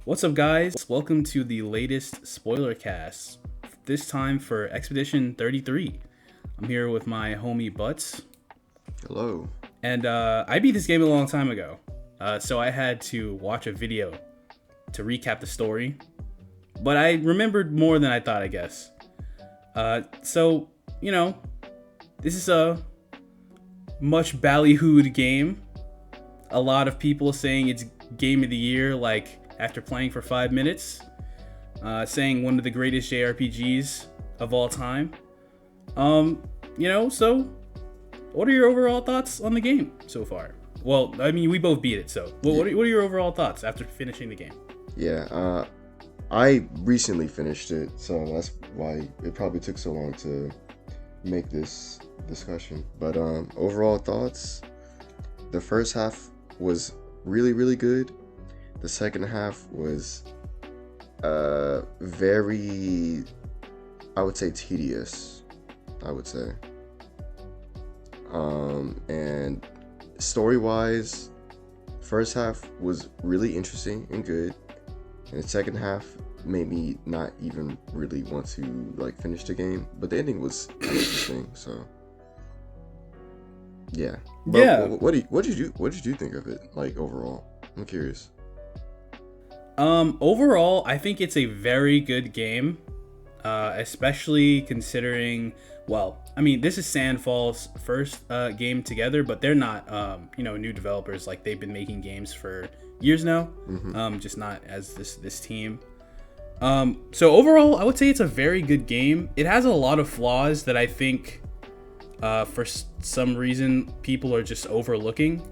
What's up, guys? Welcome to the latest Spoilercast. This time for Expedition 33. I'm here with my homie Buttz. Hello. And I beat this game a long time ago. So I had to watch a video to recap the story. But I remembered more than I thought, I guess. So, this is a much ballyhooed game. A lot of people saying it's game of the year, like after playing for 5 minutes, saying one of the greatest JRPGs of all time. So what are your overall thoughts on the game so far? Well, I mean, we both beat it, so what are your overall thoughts after finishing the game? Yeah, I recently finished it, so that's why it probably took so long to make this discussion. But overall thoughts, the first half was really, really good. The second half was very, I would say, tedious, and story-wise, first half was really interesting and good, and the second half made me not even really want to finish the game, but the ending was interesting. So yeah. But Yeah. What did you think of it, overall? I'm curious. Overall, I think it's a very good game, especially considering, this is Sandfall's first game together, but they're not, new developers. Like, they've been making games for years now, just not as this team. So overall, I would say it's a very good game. It has a lot of flaws that I think, for some reason, people are just overlooking.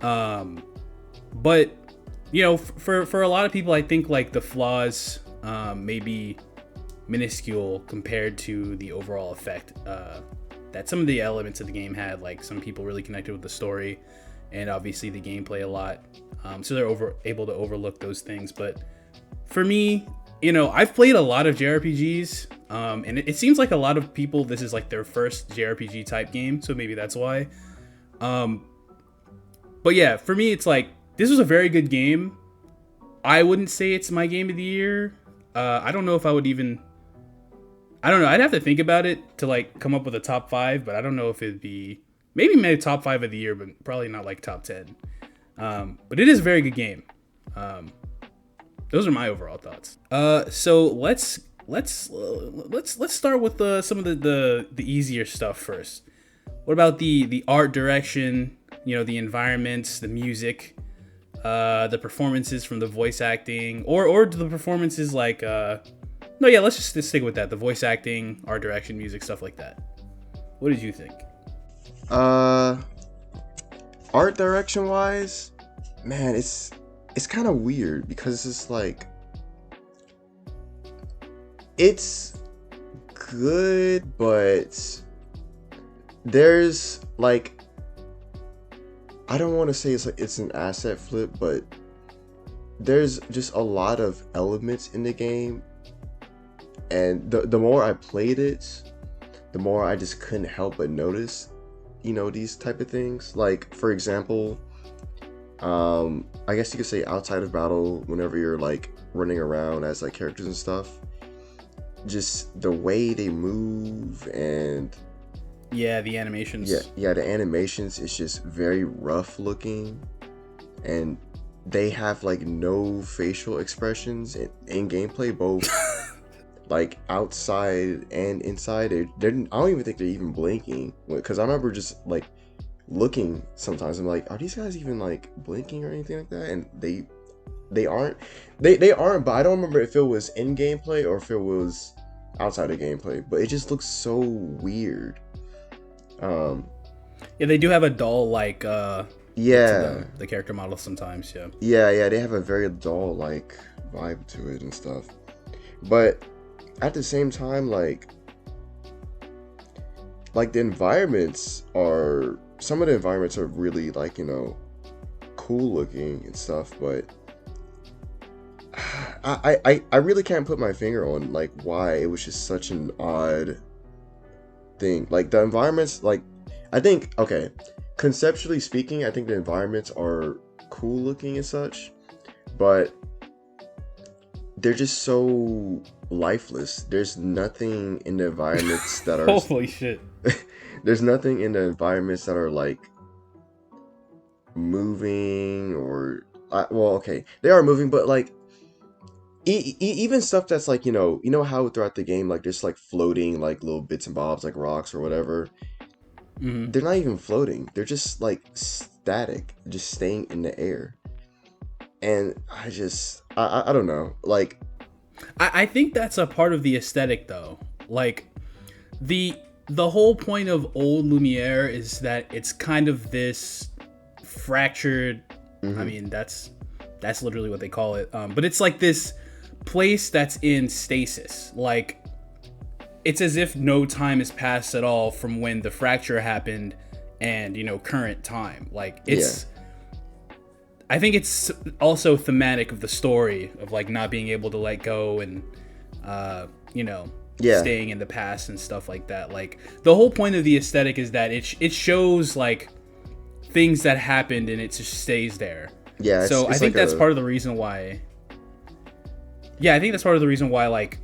But for a lot of people, I think the flaws may be minuscule compared to the overall effect that some of the elements of the game had. Like, some people really connected with the story and obviously the gameplay a lot, so they're able to overlook those things. But for me, I've played a lot of JRPGs, and it seems like a lot of people, this is their first JRPG type game, so maybe that's why. But yeah, for me, it's this was a very good game. I wouldn't say it's my game of the year. I don't know if I would even... I don't know. I'd have to think about it to come up with a top 5, but I don't know if it'd be... Maybe my top 5 of the year, but probably not top 10. But it is a very good game. Those are my overall thoughts. So let's start with some of the easier stuff first. What about the art direction? The environments, the music, the performances from the voice acting, or the performances let's just stick with that. The voice acting, art direction, music, stuff like that. What did you think? Art direction wise, man, it's kind of weird because it's it's good, but there's I don't want to say it's an asset flip, but there's just a lot of elements in the game, and the more I played it, the more I just couldn't help but notice these type of things. For example, I guess you could say outside of battle, whenever you're running around as characters and stuff, just the way they move and the animations. The animations is just very rough looking, and they have no facial expressions in gameplay, both outside and inside. I don't even think they're even blinking, because I remember just looking sometimes. I'm are these guys even blinking or anything like that? And they aren't. They aren't. But I don't remember if it was in gameplay or if it was outside of gameplay. But it just looks so weird. They do have a dull the character model sometimes. Yeah, they have a very dull vibe to it and stuff. But at the same time, the environments are... Some of the environments are really cool looking and stuff, but I really can't put my finger on why it was just such an odd thing. The environments, I think, okay, conceptually speaking, I think the environments are cool looking and such, but they're just so lifeless. There's nothing in the environments that are Holy shit. there's nothing in the environments that are like moving or well, okay, they are moving, but like even stuff that's like, you know how throughout the game like there's like floating like little bits and bobs like rocks or whatever. Mm-hmm. They're not even floating. They're just like static, just staying in the air. And I don't know. Like I think that's a part of the aesthetic though. Like the whole point of old Lumiere is that it's kind of this fractured, I mean that's literally what they call it. But it's like this place that's in stasis. Like it's as if no time has passed at all from when the fracture happened and, current time. Like it's I think it's also thematic of the story of like not being able to let go and staying in the past and stuff like that. Like the whole point of the aesthetic is that it shows like things that happened and it just stays there. Yeah. So I think that's part of the reason why. Yeah, I think that's part of the reason why like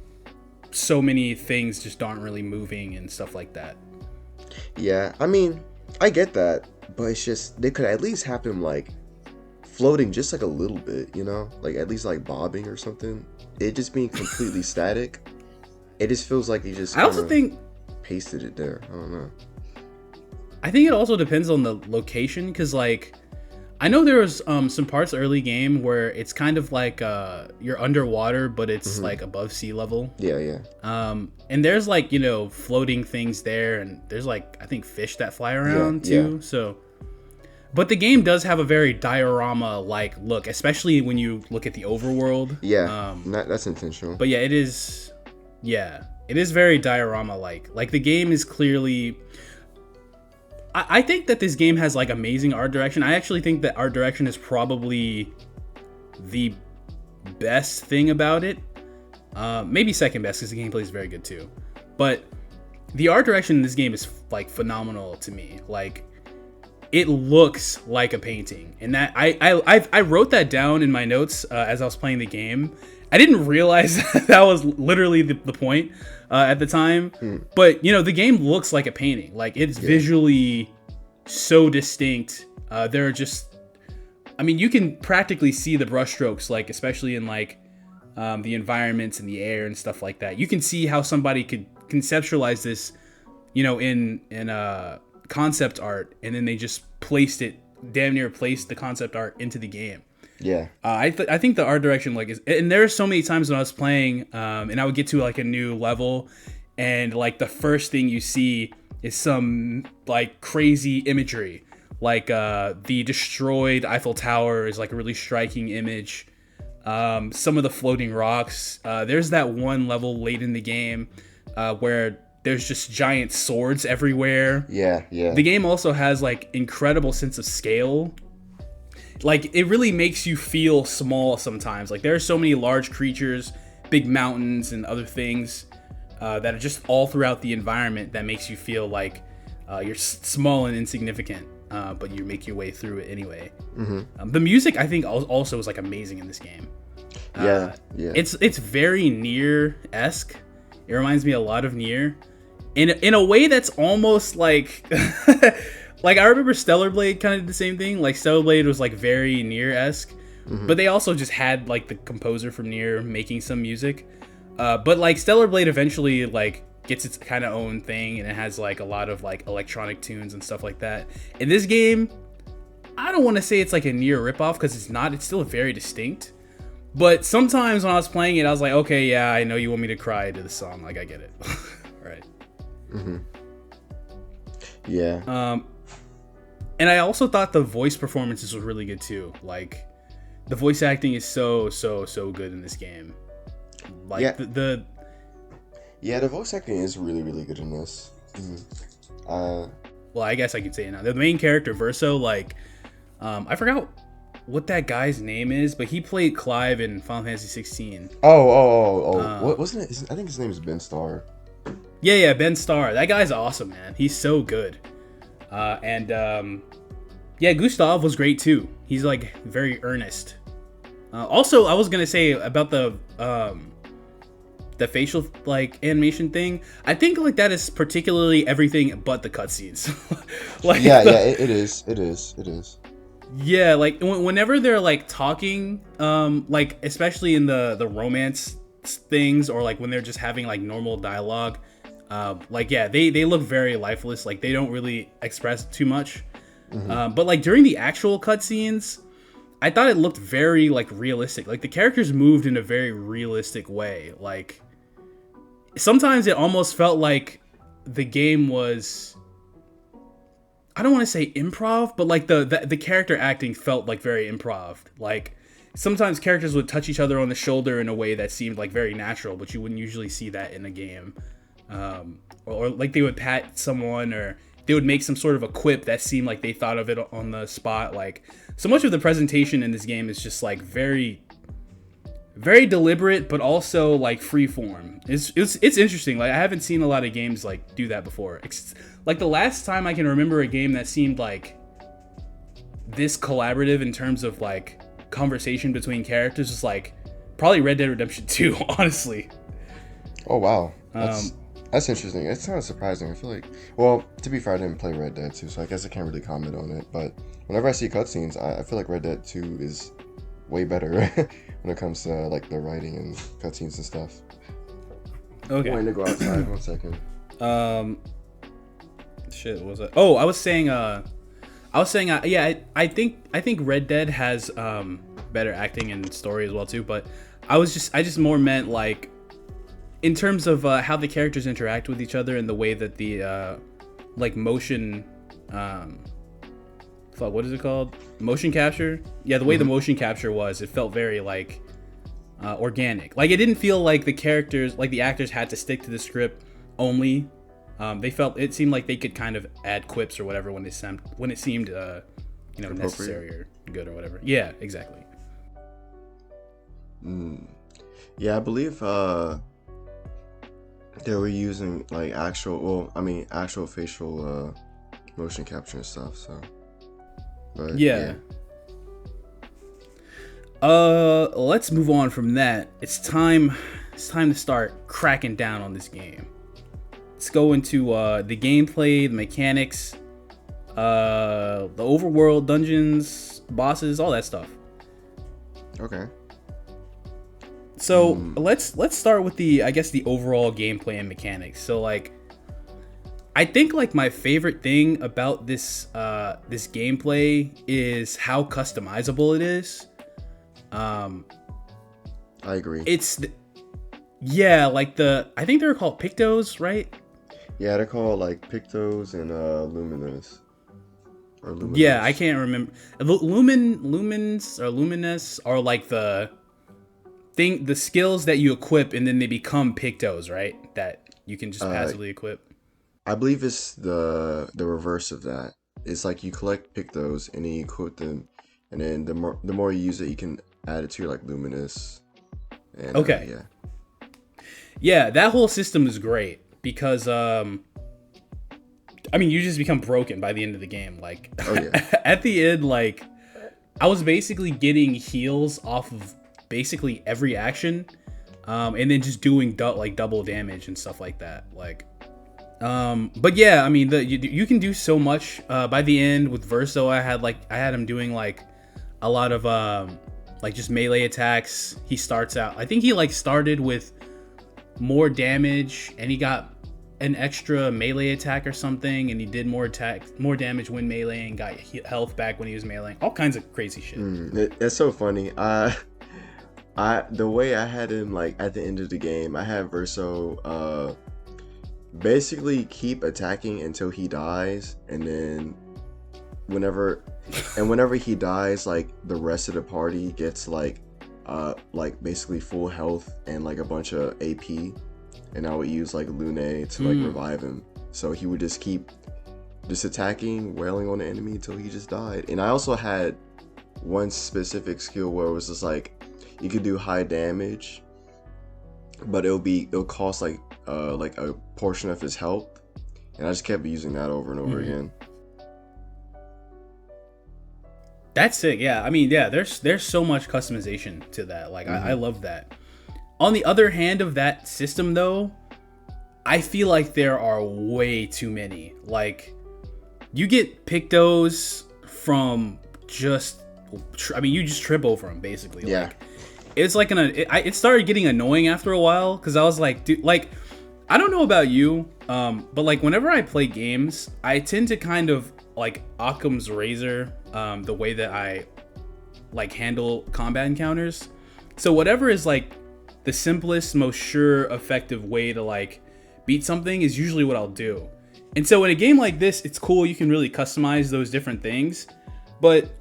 so many things just aren't really moving and stuff like that. Yeah, I mean, I get that, but it's just they could at least have him like floating just like a little bit, like at least like bobbing or something. It just being completely static. It just feels like he just. I also think pasted it there. I don't know. I think it also depends on the location because like I know there was some parts early game where it's kind of like you're underwater but it's like above sea level. Yeah. And there's like floating things there and there's like I think fish that fly around too. Yeah. So, but the game does have a very diorama like look, especially when you look at the overworld. Yeah, that's intentional. But yeah, it is. Yeah, it is very diorama like. Like the game is clearly. I think that this game has like amazing art direction. I actually think that art direction is probably the best thing about it. Maybe second best because the gameplay is very good too. But the art direction in this game is like phenomenal to me. Like it looks like a painting, and that I wrote that down in my notes as I was playing the game. I didn't realize that was literally the point at the time. But, the game looks like a painting. Like, it's visually so distinct. There are just... I mean, you can practically see the brushstrokes, like, especially in, like, the environments and the air and stuff like that. You can see how somebody could conceptualize this, in concept art, and then they just damn near placed the concept art into the game. Yeah, I think the art direction like is, and there are so many times when I was playing, and I would get to like a new level, and like the first thing you see is some like crazy imagery, like the destroyed Eiffel Tower is like a really striking image. Some of the floating rocks. There's that one level late in the game where there's just giant swords everywhere. Yeah. The game also has like incredible sense of scale. Like, it really makes you feel small sometimes. Like, there are so many large creatures, big mountains, and other things that are just all throughout the environment that makes you feel like you're small and insignificant, but you make your way through it anyway. The music, I think, also is, like, amazing in this game. Yeah. It's very Nier-esque. It reminds me a lot of Nier. In a way that's almost like... Like, I remember Stellar Blade kind of did the same thing. Like, Stellar Blade was, like, very Nier-esque. But they also just had, like, the composer from Nier making some music. But, like, Stellar Blade eventually, like, gets its kind of own thing. And it has, like, a lot of, like, electronic tunes and stuff like that. In this game, I don't want to say it's, like, a Nier ripoff. Because it's not. It's still very distinct. But sometimes when I was playing it, I was like, okay, yeah, I know you want me to cry to the song. Like, I get it. Right. Yeah. And I also thought the voice performances were really good too. Like, the voice acting is so good in this game. Like the voice acting is really, really good in this. Well, I guess I could say it now. The main character, Verso, like, I forgot what that guy's name is, but he played Clive in Final Fantasy 16. What wasn't it? I think his name is Ben Starr. Yeah, Ben Starr. That guy's awesome, man. He's so good. And Gustav was great too. He's like very earnest. Also, I was gonna say about the facial like animation thing. I think like that is particularly everything but the cutscenes. Like it is. yeah, like whenever they're like talking, like especially in the romance things, or like when they're just having like normal dialogue, like yeah, they look very lifeless. Like they don't really express too much. But like during the actual cutscenes, I thought it looked very like realistic. Like the characters moved in a very realistic way. Like sometimes it almost felt like the game was, I don't want to say improv, but like the character acting felt like very improv. Like sometimes characters would touch each other on the shoulder in a way that seemed like very natural, but you wouldn't usually see that in a game. Or like they would pat someone, or they would make some sort of a quip that seemed like they thought of it on the spot. Like so much of the presentation in this game is just like very, very deliberate, but also like free form. It's interesting. Like I haven't seen a lot of games like do that before. Like the last time I can remember a game that seemed like this collaborative in terms of like conversation between characters is like probably Red Dead Redemption 2, honestly. Oh wow, that's interesting. It's kind of surprising. I feel like, well, to be fair, I didn't play Red Dead 2, so I guess I can't really comment on it. But whenever I see cutscenes, I feel like Red Dead 2 is way better when it comes to like the writing and cutscenes and stuff. Okay. I'm going to go outside 1 second. Shit, what was it? Oh, I was saying, yeah, I think Red Dead has better acting and story as well too. But I just more meant like in terms of how the characters interact with each other and the way that the like motion, fuck, what is it called? Motion capture? Yeah, the way the motion capture was, it felt very like organic. Like it didn't feel like the characters, like the actors had to stick to the script only. It seemed like they could kind of add quips or whatever when it seemed necessary or good or whatever. Yeah, exactly. Yeah, I believe they were using like actual facial motion capture and stuff. So, but yeah. Let's move on from that. It's time to start cracking down on this game. Let's go into the gameplay, the mechanics, the overworld, dungeons, bosses, all that stuff. Okay. So let's start with the overall gameplay and mechanics. So like, I think like my favorite thing about this gameplay is how customizable it is. I agree. I think they're called Pictos, right? Yeah, they're called like Pictos and Luminous. Or Luminous. Yeah, I can't remember. Luminous are like the skills that you equip and then they become Pictos, right? That you can just passively equip. I believe it's the reverse of that. It's like you collect Pictos and then you equip them, and then the more you use it, you can add it to your like Luminous. And, okay. Yeah, that whole system is great because you just become broken by the end of the game. Like at the end, like I was basically getting heals off of basically every action, and then just doing double damage and stuff like that. Like, but yeah, you can do so much. By the end with Verso, I had him doing like a lot of like just melee attacks. He starts out, I think he like started with more damage and he got an extra melee attack or something, and he did more damage when melee and got health back when he was meleeing. All kinds of crazy shit. It's so funny. The way I had him like at the end of the game, I had Verso basically keep attacking until he dies, and then whenever he dies, like the rest of the party gets like basically full health and like a bunch of AP, and I would use like Lune to like revive him. So he would just keep just attacking, wailing on the enemy until he just died. And I also had one specific skill where it was just like you could do high damage, but it'll cost like a portion of his health, and I just kept using that over and over again. That's sick. Yeah, I mean, yeah, there's so much customization to that. Like, I love that. On the other hand of that system, though, I feel like there are way too many. Like, you get pictos from just, you just trip over them, basically. Yeah. Like, it's like it started getting annoying after a while, because I was like, dude, like, I don't know about you, but like whenever I play games, I tend to kind of like Occam's razor, the way that I like handle combat encounters. So whatever is like the simplest, most sure, effective way to like beat something is usually what I'll do. And so in a game like this, it's cool, you can really customize those different things. But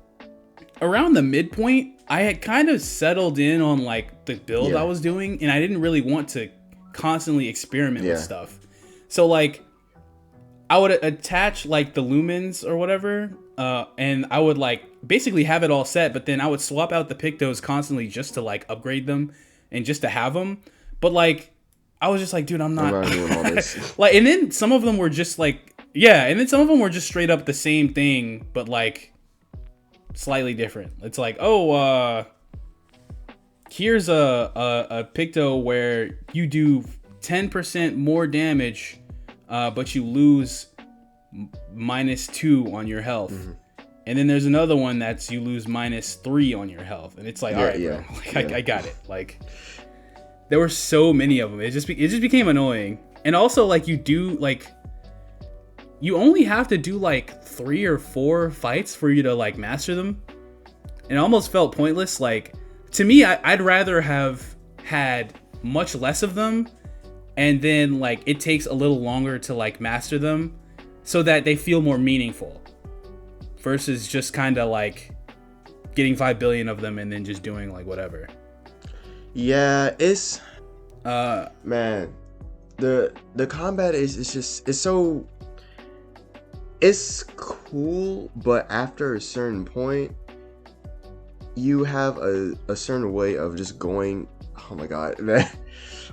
around the midpoint, I had kind of settled in on like the build I was doing, and I didn't really want to constantly experiment with stuff. So like I would attach like the lumens or whatever, and I would like basically have it all set, but then I would swap out the pictos constantly just to like upgrade them and just to have them. But like I was just like, dude, I'm not doing all this. Like, and then some of them were just like, and then some of them were just straight up the same thing, but like slightly different. It's like, here's a picto where you do 10% more damage, but you lose -2 on your health. And then there's another one that's you lose -3 on your health. And it's like, all right, bro. Like, I got it. Like, there were so many of them. It just became annoying. And also, like, you only have to do like 3 or 4 fights for you to like master them. And it almost felt pointless. Like, to me, I'd rather have had much less of them, and then like it takes a little longer to like master them so that they feel more meaningful, versus just kind of like getting 5 billion of them and then just doing like whatever. Yeah, it's man, the combat is just, it's cool, but after a certain point you have a certain way of just going, oh my god, man.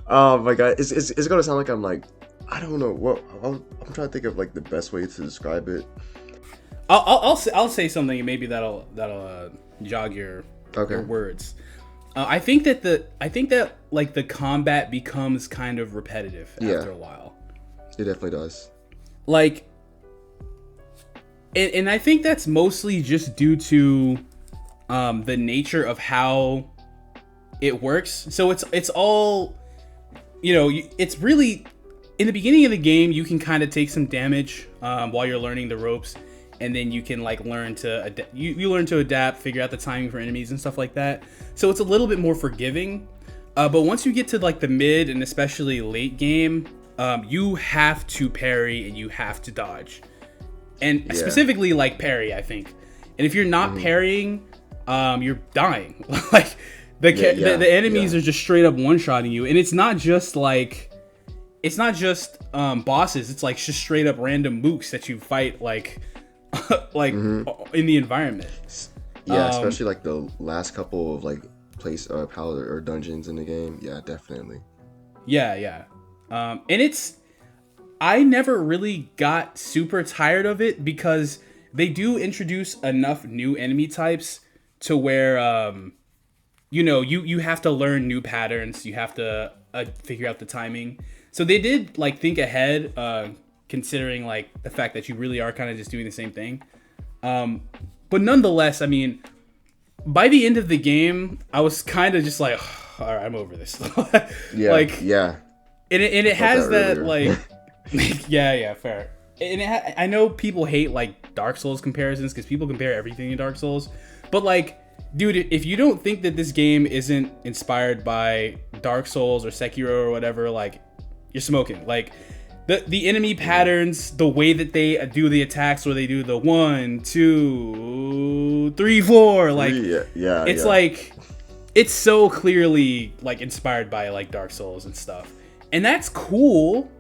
Oh my god, it's gonna sound like I'm like, I don't know what, I'm trying to think of like the best way to describe it. I'll say something, and maybe that'll jog your words. I think that like the combat becomes kind of repetitive after a while. It definitely does. Like, and I think that's mostly just due to the nature of how it works. So it's all, it's really, in the beginning of the game, you can kind of take some damage while you're learning the ropes, and then you can like learn to you learn to adapt, figure out the timing for enemies and stuff like that. So it's a little bit more forgiving. But once you get to like the mid and especially late game, you have to parry and you have to dodge, and specifically like parry, I think. And if you're not parrying, you're dying. Like the enemies are just straight up one-shotting you, and it's not just bosses. It's like just straight up random mooks that you fight like in the environment. Yeah, especially like the last couple of like palette or dungeons in the game. Yeah, definitely. Yeah. And I never really got super tired of it, because they do introduce enough new enemy types to where you have to learn new patterns. You have to figure out the timing. So they did like think ahead, considering like the fact that you really are kind of just doing the same thing. But nonetheless, I mean, by the end of the game, I was kind of just like, all right, I'm over this. And it has that like, fair. And I know people hate like Dark Souls comparisons, because people compare everything to Dark Souls, but like, dude, if you don't think that this game isn't inspired by Dark Souls or Sekiro or whatever, like, you're smoking. Like, the enemy patterns, the way that they do the attacks, where they do the 1, 2, 3, 4, like, it's like, it's so clearly like inspired by like Dark Souls and stuff, and that's cool.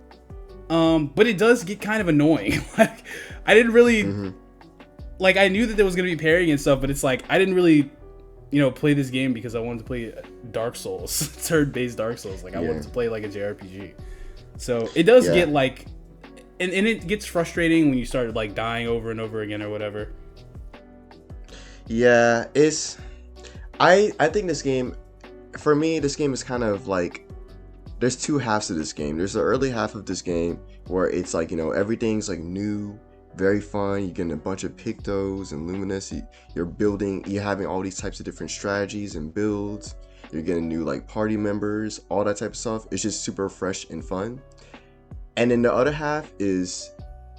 But it does get kind of annoying. Like, I didn't really like, I knew that there was gonna be parrying and stuff, but it's like I didn't really play this game because I wanted to play Dark Souls, turn-based Dark Souls. Like, I wanted to play like a JRPG. So it does get like, and it gets frustrating when you start like dying over and over again or whatever. Yeah, I think this game, for me, this game is kind of like, there's two halves to this game. There's the early half of this game where it's like, everything's like new, very fun. You're getting a bunch of Pictos and Luminous. You're having all these types of different strategies and builds. You're getting new like party members, all that type of stuff. It's just super fresh and fun. And then the other half is,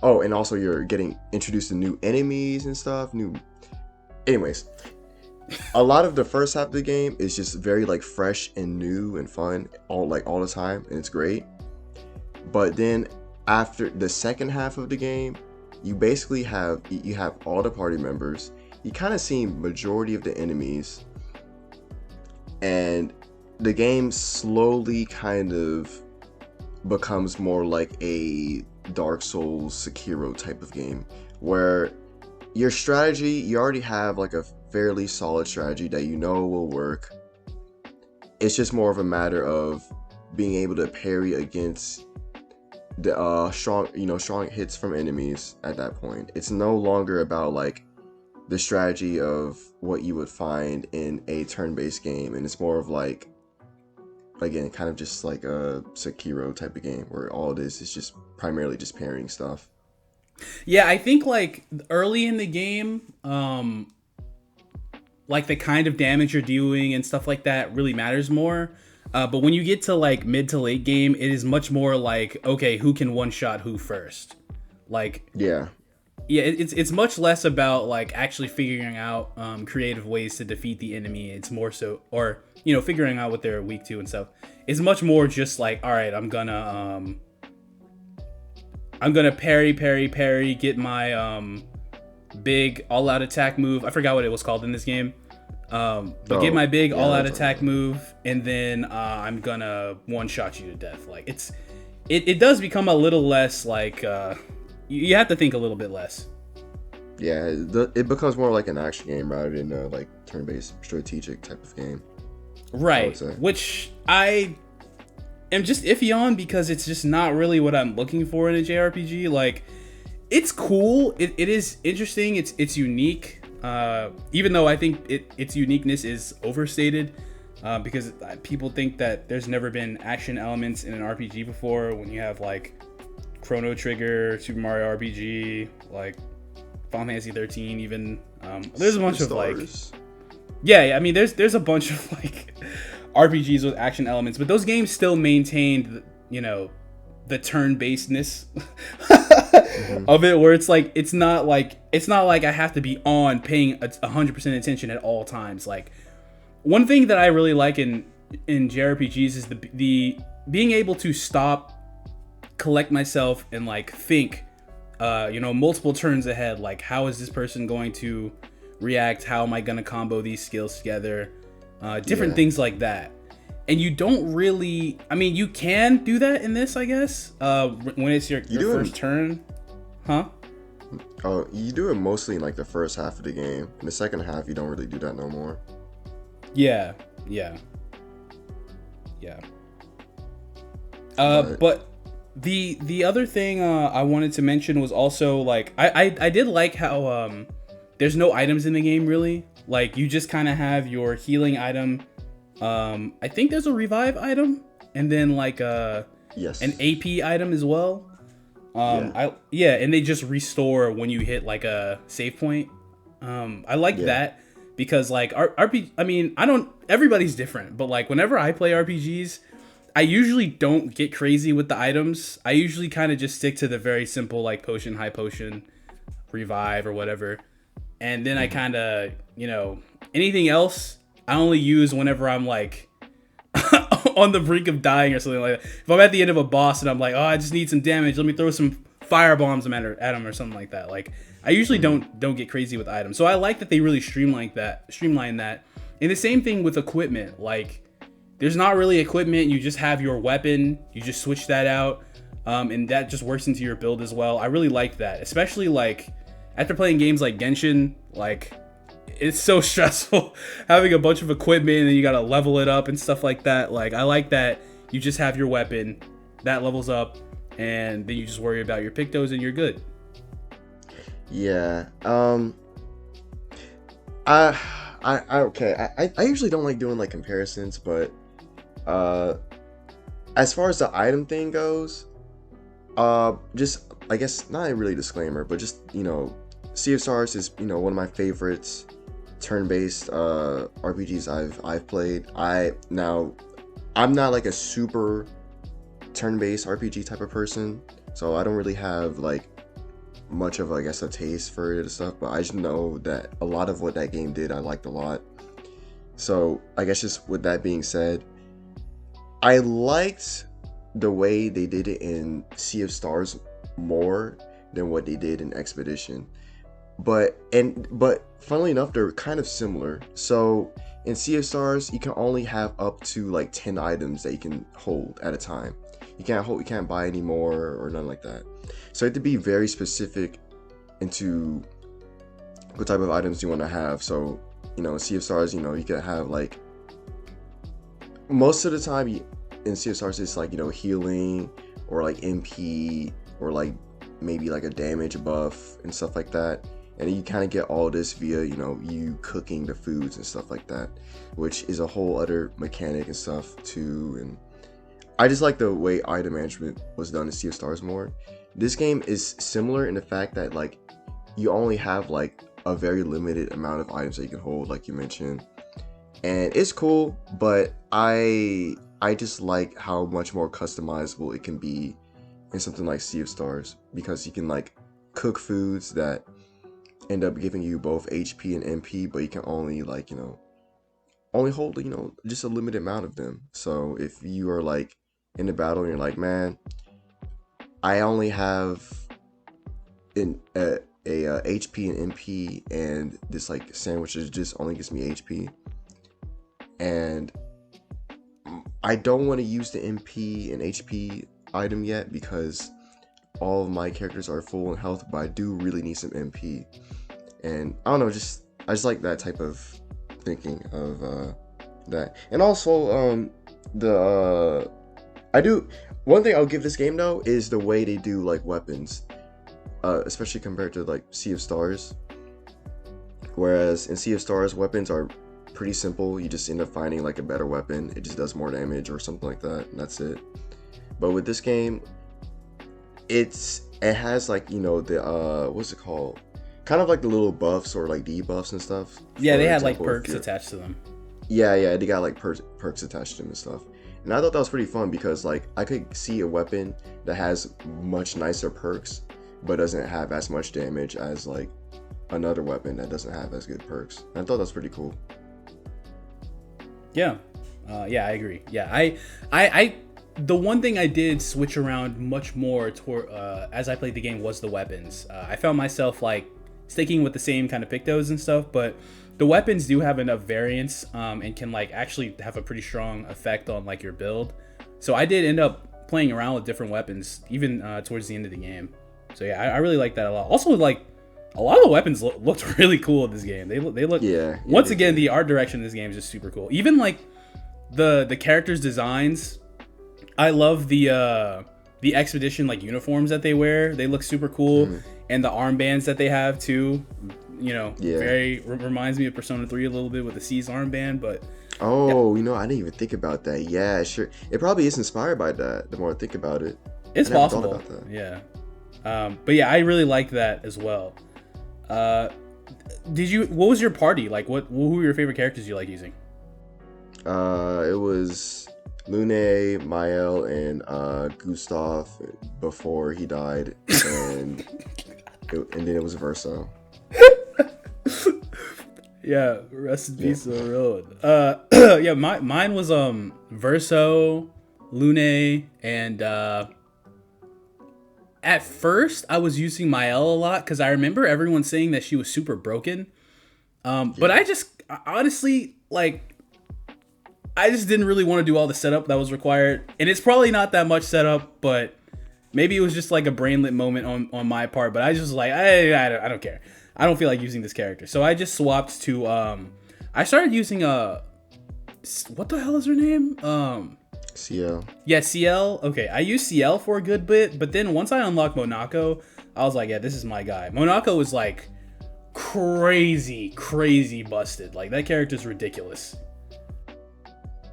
oh, and also you're getting introduced to new enemies and stuff. Anyways, a lot of the first half of the game is just very like fresh and new and fun all the time, and it's great. But then after the second half of the game, you basically have all the party members. You kind of see majority of the enemies, and the game slowly kind of becomes more like a Dark Souls Sekiro type of game, where your strategy, you already have like a fairly solid strategy that will work. It's just more of a matter of being able to parry against the strong hits from enemies at that point. It's no longer about like the strategy of what you would find in a turn-based game, and it's more of like, again, kind of just like a Sekiro type of game where all it is just primarily just parrying stuff. Yeah, I think like early in the game, like the kind of damage you're doing and stuff like that really matters more. But when you get to like mid to late game, it is much more like, okay, who can one shot who first? Like, yeah, it's much less about like actually figuring out creative ways to defeat the enemy. It's more so, or figuring out what they're weak to and stuff. It's much more just like, all right, I'm gonna parry, get my big all-out attack move. I forgot what it was called in this game. But get my big all-out attack move, and then I'm gonna one-shot you to death. Like it does become a little less like you have to think a little bit less. Yeah, it becomes more like an action game rather than a like turn-based strategic type of game. Right, which I am just iffy on because it's just not really what I'm looking for in a JRPG. Like, it's cool, it is interesting, it's unique, even though I think its uniqueness is overstated, because people think that there's never been action elements in an RPG before. When you have like Chrono Trigger, Super Mario RPG, like Final Fantasy 13 even, there's a bunch of like, I mean there's a bunch of like RPGs with action elements, but those games still maintained the turn-basedness of it, where it's like it's not like I have to be on paying 100% attention at all times. Like, one thing that I really like in JRPGs is the being able to stop, collect myself, and like think multiple turns ahead. Like, how is this person going to react? How am I going to combo these skills together? Different things like that. And you don't really, I mean, you can do that in this, I guess, when it's your first turn. Huh? Oh, you do it mostly in like the first half of the game. In the second half, you don't really do that no more. Yeah. But the other thing I wanted to mention was also like, I did like how there's no items in the game really. Like, you just kind of have your healing item. I think there's a revive item, and then like an AP item as well. And they just restore when you hit like a save point. I like that because like RPG, I mean, everybody's different, but like whenever I play RPGs, I usually don't get crazy with the items. I usually kind of just stick to the very simple like potion, high potion, revive, or whatever. And then I kind of, anything else I only use whenever I'm like on the brink of dying or something like that. If I'm at the end of a boss and I'm like, oh, I just need some damage, let me throw some fire bombs at him or something like that. Like, I usually don't get crazy with items. So I like that they really streamline that. And the same thing with equipment. Like, there's not really equipment. You just have your weapon. You just switch that out. And that just works into your build as well. I really like that. Especially like after playing games like Genshin, like, it's so stressful having a bunch of equipment and you gotta level it up and stuff like that. Like, I like that you just have your weapon that levels up, and then you just worry about your Pictos and you're good. Yeah. Okay. I usually don't like doing like comparisons, but uh, as far as the item thing goes, just I guess not a really disclaimer, but just Sea of Stars is one of my favorites turn-based RPGs I've played. I'm not like a super turn-based RPG type of person, so I don't really have like much of I guess a taste for it and stuff, but I just know that a lot of what that game did I liked a lot. So I guess just with that being said, I liked the way they did it in Sea of Stars more than what they did in Expedition. But funnily enough, they're kind of similar. So in Sea of Stars, you can only have up to like 10 items that you can hold at a time. You can't buy any more or nothing like that. So you have to be very specific into what type of items you want to have. So, in Sea of Stars, you can have like most of the time in Sea of Stars it's like, healing or like MP or like maybe like a damage buff and stuff like that. And you kind of get all this via, you cooking the foods and stuff like that, which is a whole other mechanic and stuff too. And I just like the way item management was done in Sea of Stars more. This game is similar in the fact that like you only have like a very limited amount of items that you can hold, like you mentioned, and it's cool. But I just like how much more customizable it can be in something like Sea of Stars, because you can like cook foods that end up giving you both HP and MP, but you can only like only hold just a limited amount of them. So if you are like in the battle and you're like, man, I only have a HP and MP, and this like sandwich just only gives me HP, and I don't want to use the MP and HP item yet because all of my characters are full in health, but I do really need some MP. And I don't know, I just like that type of thinking of that. And also one thing I'll give this game though is the way they do like weapons, especially compared to like Sea of Stars. Whereas in Sea of Stars, weapons are pretty simple. You just end up finding like a better weapon. It just does more damage or something like that, and that's it. But with this game, it has like the what's it called? Kind of like the little buffs or like debuffs and stuff. Yeah, they had like perks attached to them. Yeah, they got like perks attached to them and stuff. And I thought that was pretty fun because like I could see a weapon that has much nicer perks but doesn't have as much damage as like another weapon that doesn't have as good perks. And I thought that was pretty cool. Yeah, I agree. Yeah, I the one thing I did switch around much more toward as I played the game was the weapons. I found myself like sticking with the same kind of pictos and stuff, but the weapons do have enough variance and can like actually have a pretty strong effect on like your build. So I did end up playing around with different weapons even towards the end of the game. So yeah, I really like that a lot. Also, like a lot of the weapons looked really cool in this game. They look once again the art direction in this game is just super cool. Even like the characters' designs. I love the expedition like uniforms that they wear. They look super cool. And the armbands that they have too, very reminds me of Persona 3 a little bit with the C's armband. But I didn't even think about that. Yeah, sure. It probably is inspired by that. The more I think about it, it's possible. Thought about that. Yeah, but yeah, I really like that as well. What was your party like? Who were your favorite characters you like using? It was Lune, Mael, and Gustav before he died, and then it was Verso. Yeah, rest in peace, so real. Yeah, mine was Verso, Lune, and at first I was using Mael a lot because I remember everyone saying that she was super broken. But I honestly like. I just didn't really want to do all the setup that was required. And it's probably not that much setup, but maybe it was just like a brainlet moment on my part. But I just was like, I don't care. I don't feel like using this character. So I just swapped to, I started using, what the hell is her name? CL. Yeah, CL. Okay, I used CL for a good bit. But then once I unlocked Monaco, I was like, yeah, this is my guy. Monaco was like crazy busted. Like that character's ridiculous.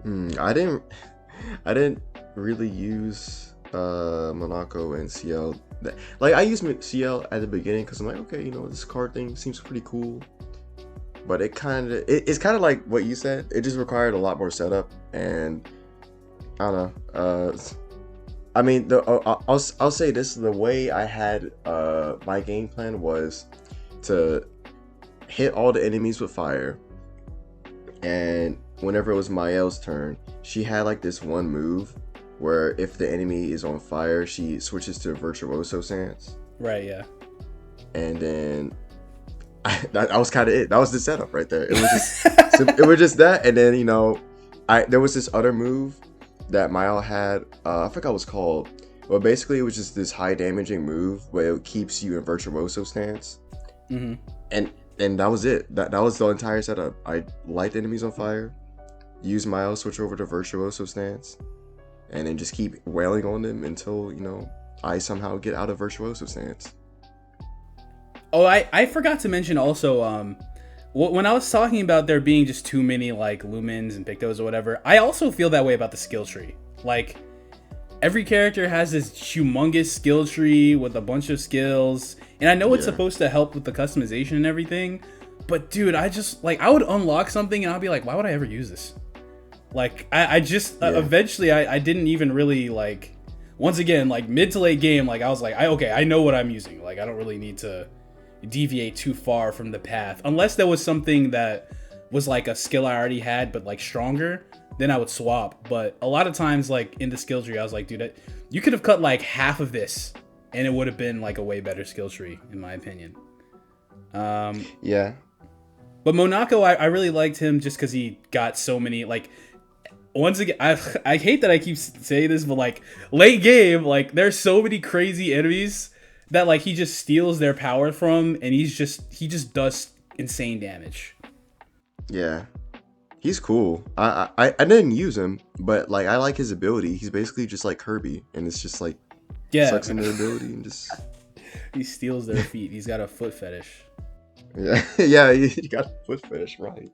I didn't really use Monaco and CL. Like I used CL at the beginning because I'm like, okay, this card thing seems pretty cool. But it's kind of like what you said. It just required a lot more setup, and I don't know. I mean, I'll say this: the way I had my game plan was to hit all the enemies with fire, and whenever it was Mael's turn, she had like this one move where if the enemy is on fire, she switches to Virtuoso stance. Right. Yeah. And then that was kind of it. That was the setup right there. It was just it was just that, and then there was this other move that Mael had. I forgot what it's called. But basically, it was just this high damaging move where it keeps you in Virtuoso stance. Mm-hmm. And that was it. That was the entire setup. I light the enemies on fire, use Mael, switch over to Virtuoso stance, and then just keep wailing on them until I somehow get out of Virtuoso stance. Oh, I forgot to mention also, when I was talking about there being just too many like Lumens and Pictos or whatever, I also feel that way about the skill tree. Like, every character has this humongous skill tree with a bunch of skills, and I know it's supposed to help with the customization and everything, but dude, I would unlock something and I'd be like, why would I ever use this? Like, eventually I didn't even really, like, once again, like, mid to late game, like, I was like, I know what I'm using. Like, I don't really need to deviate too far from the path. Unless there was something that was, like, a skill I already had, but, like, stronger, then I would swap. But a lot of times, like, in the skill tree, I was like, dude, you could have cut, like, half of this, and it would have been, like, a way better skill tree, in my opinion. Yeah. But Monaco, I really liked him just because he got so many, like, once again, I hate that I keep saying this, but like late game, like there's so many crazy enemies that like he just steals their power from, and he just does insane damage. Yeah, he's cool. I didn't use him, but like I like his ability. He's basically just like Kirby, and it's just like sucks in the ability and just he steals their feet. He's got a foot fetish. Yeah, he got a foot fetish, right?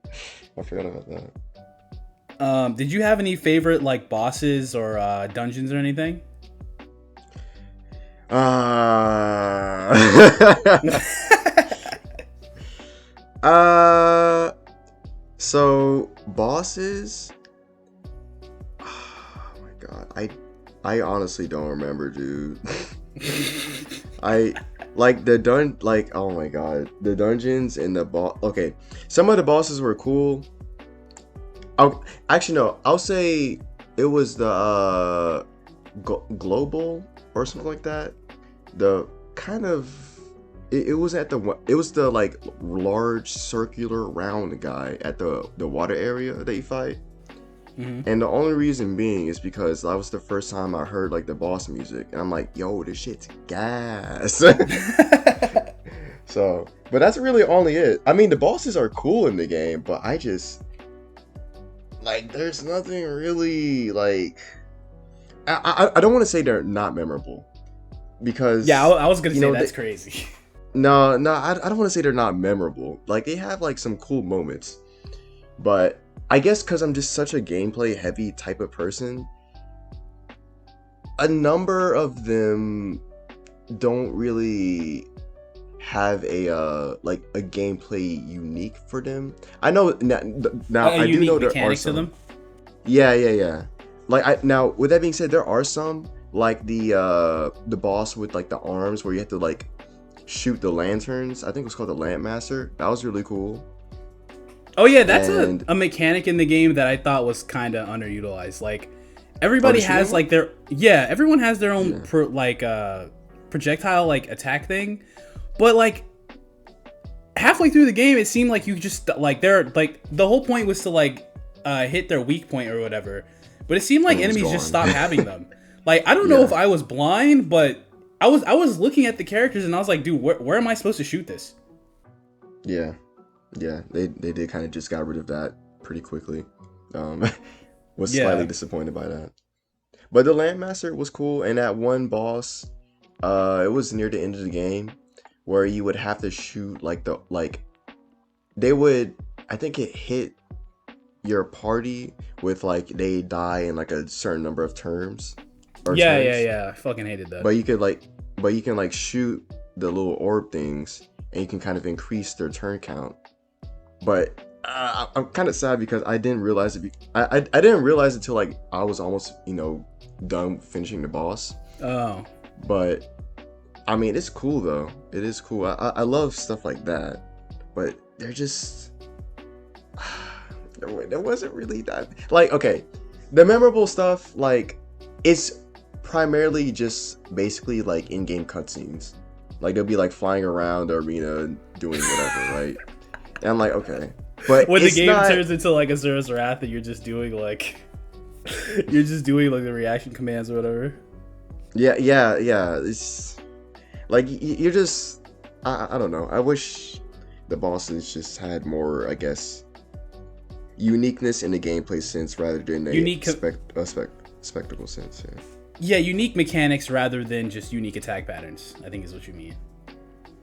I forgot about that. Did you have any favorite like bosses or dungeons or anything? So bosses. Oh my god, I honestly don't remember, dude. I like oh my god, the dungeons and the boss. Okay, some of the bosses were cool. Actually, no. I'll say it was the global or something like that. The kind of it was the like large circular round guy at the water area that you fight. Mm-hmm. And the only reason being is because that was the first time I heard like the boss music, and I'm like, yo, this shit's gas. So, but that's really only it. I mean, the bosses are cool in the game, but I just. Like, there's nothing really, like... I don't want to say they're not memorable. Because... Yeah, I was going to say that's crazy. No, I don't want to say they're not memorable. Like, they have, like, some cool moments. But I guess because I'm just such a gameplay-heavy type of person, a number of them don't really... have a gameplay unique for them. I know now I do know there are some. To them? Yeah. Like now with that being said, there are some like the boss with like the arms where you have to like shoot the lanterns. I think it was called the Lampmaster. That was really cool. Oh yeah, that's a mechanic in the game that I thought was kind of underutilized. Like everybody has like everyone has their own projectile like attack thing. But like halfway through the game, it seemed like you just like the whole point was to like hit their weak point or whatever. But it seemed like enemies just stopped having them. Like I don't know if I was blind, but I was looking at the characters and I was like, dude, where am I supposed to shoot this? Yeah, they did kind of just got rid of that pretty quickly. Was slightly disappointed by that. But the Landmaster was cool, and that one boss, it was near the end of the game. where you would have to shoot like they would, I think it hit your party with like they die in like a certain number of terms. Yeah. I fucking hated that. But you can like shoot the little orb things, and you can kind of increase their turn count. But I'm kind of sad because I didn't realize it. I didn't realize it until like I was almost done finishing the boss. Oh. But I mean, it's cool though. It is cool. I love stuff like that. But they're just there wasn't really that like, okay, the memorable stuff, like, it's primarily just basically like in-game cutscenes. Like they'll be like flying around the arena doing whatever, right? And I'm like, okay. But when the game turns into like a Zera's Wrath and you're just doing like the reaction commands or whatever. Yeah. It's like you're just I don't know. I wish the bosses just had more, I guess, uniqueness in the gameplay sense rather than a spectacle sense. Yeah, unique mechanics rather than just unique attack patterns, I think is what you mean.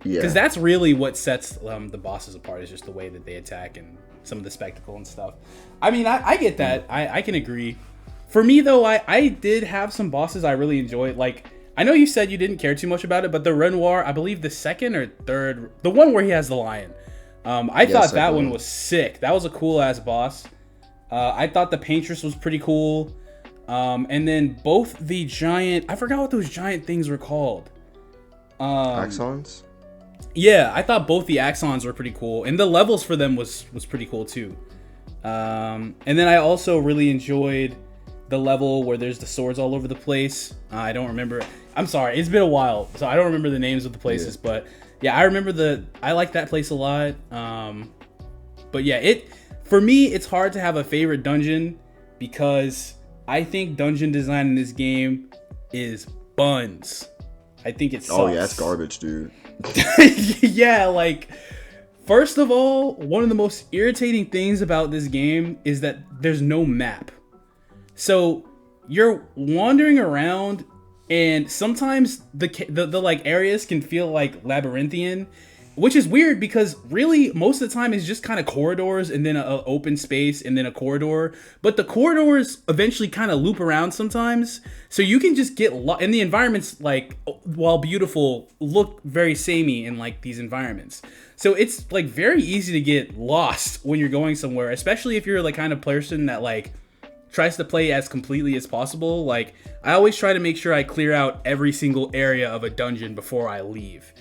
Yeah. Because that's really what sets the bosses apart, is just the way that they attack and some of the spectacle and stuff. I mean, I get that. I can agree. For me, though, I did have some bosses I really enjoyed. Like, I know you said you didn't care too much about it, but the Renoir, I believe the second or third, the one where he has the lion, I thought that one was sick. That was a cool-ass boss. I thought the Paintress was pretty cool. And then both the giant, I forgot what those giant things were called. Axons? Yeah, I thought both the Axons were pretty cool. And the levels for them was pretty cool too. And then I also really enjoyed the level where there's the swords all over the place. I don't remember. I'm sorry, it's been a while, so I don't remember the names of the places. Yeah. But yeah, I remember I like that place a lot. But yeah, for me, it's hard to have a favorite dungeon because I think dungeon design in this game is buns. I think it sucks. Oh yeah, it's garbage, dude. Yeah, like, first of all, one of the most irritating things about this game is that there's no map. So you're wandering around, and sometimes the like areas can feel like labyrinthian, which is weird because really most of the time it's just kind of corridors and then an open space and then a corridor. But the corridors eventually kind of loop around sometimes. So you can just get and the environments, like, while beautiful, look very samey in like these environments. So it's like very easy to get lost when you're going somewhere, especially if you're like kind of person that like tries to play as completely as possible. Like, I always try to make sure I clear out every single area of a dungeon before I leave.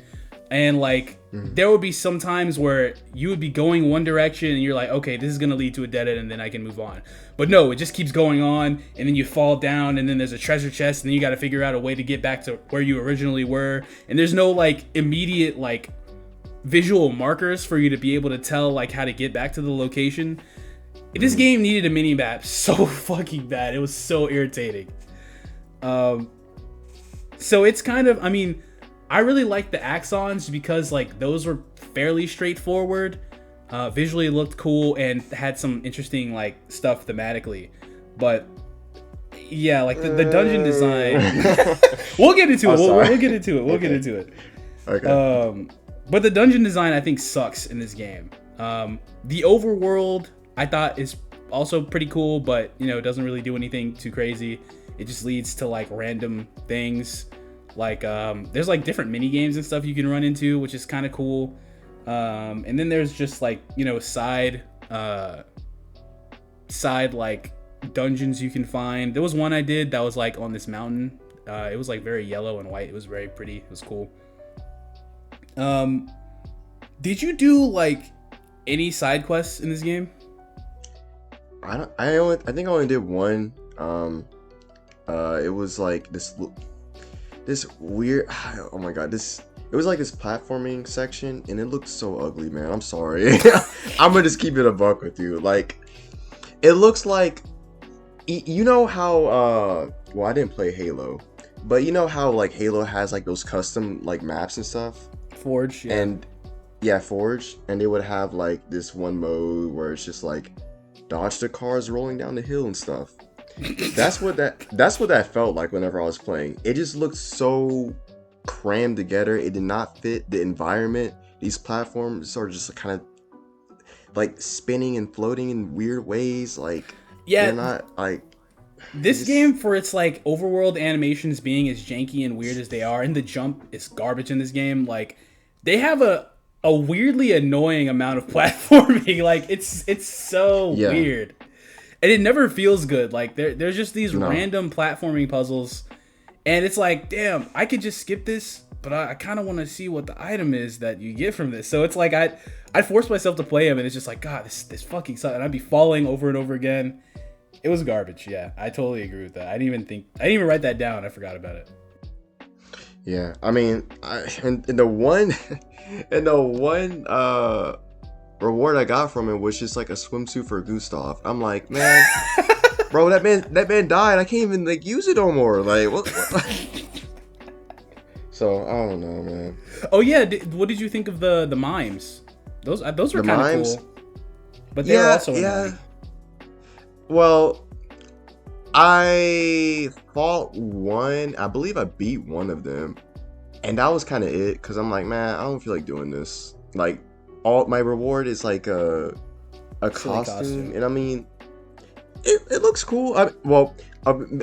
And like, there would be some times where you would be going one direction and you're like, okay, this is going to lead to a dead end and then I can move on. But no, it just keeps going on, and then you fall down and then there's a treasure chest and then you got to figure out a way to get back to where you originally were. And there's no like immediate like visual markers for you to be able to tell like how to get back to the location. This game needed a mini map so fucking bad. It was so irritating. So it's kind of, I mean, I really like the Axons because like those were fairly straightforward. Visually looked cool and had some interesting like stuff thematically. But yeah, like the dungeon design. We'll get into it. We'll get into it. We'll get into it. Okay. But the dungeon design I think sucks in this game. The overworld I thought is also pretty cool, but it doesn't really do anything too crazy. It just leads to like random things. Like, there's like different mini games and stuff you can run into, which is kind of cool. And then there's just like, side like dungeons you can find. There was one I did that was like on this mountain. It was like very yellow and white. It was very pretty. It was cool. Did you do like any side quests in this game? I think I only did one. It was like this weird, oh my god, it was like this platforming section, and it looked so ugly, man. I'm sorry. I'm gonna just keep it a buck with you. Like, it looks like, you know how, well, I didn't play Halo, but you know how like Halo has like those custom like maps and stuff? Forge, yeah. And yeah, Forge, and they would have like this one mode where it's just like dodge the cars rolling down the hill and stuff. That's what that felt like whenever I was playing. It just looked so crammed together. It did not fit the environment. These platforms are just kind of like spinning and floating in weird ways. Like, yeah, they're not like this game, for its like overworld animations being as janky and weird as they are, and the jump is garbage in this game. Like, they have a weirdly annoying amount of platforming. Like, it's so weird, and it never feels good. Like, there's just these random platforming puzzles, and it's like, damn, I could just skip this, but I kind of want to see what the item is that you get from this. So it's like I'd force myself to play them, and it's just like, God, this fucking sucks, and I'd be falling over and over again. It was garbage. Yeah, I totally agree with that. I didn't even write that down. I forgot about it. Yeah, I mean, and the one reward I got from it was just like a swimsuit for Gustav. I'm like, man, bro, that man died. I can't even like use it no more. Like, what? So I don't know, man. Oh yeah, what did you think of the mimes? Those were kind of cool. But they were also annoying. Well, I fought one. I believe I beat one of them, and that was kind of it. Cause I'm like, man, I don't feel like doing this. Like, all my reward is like a costume, and I mean, it looks cool.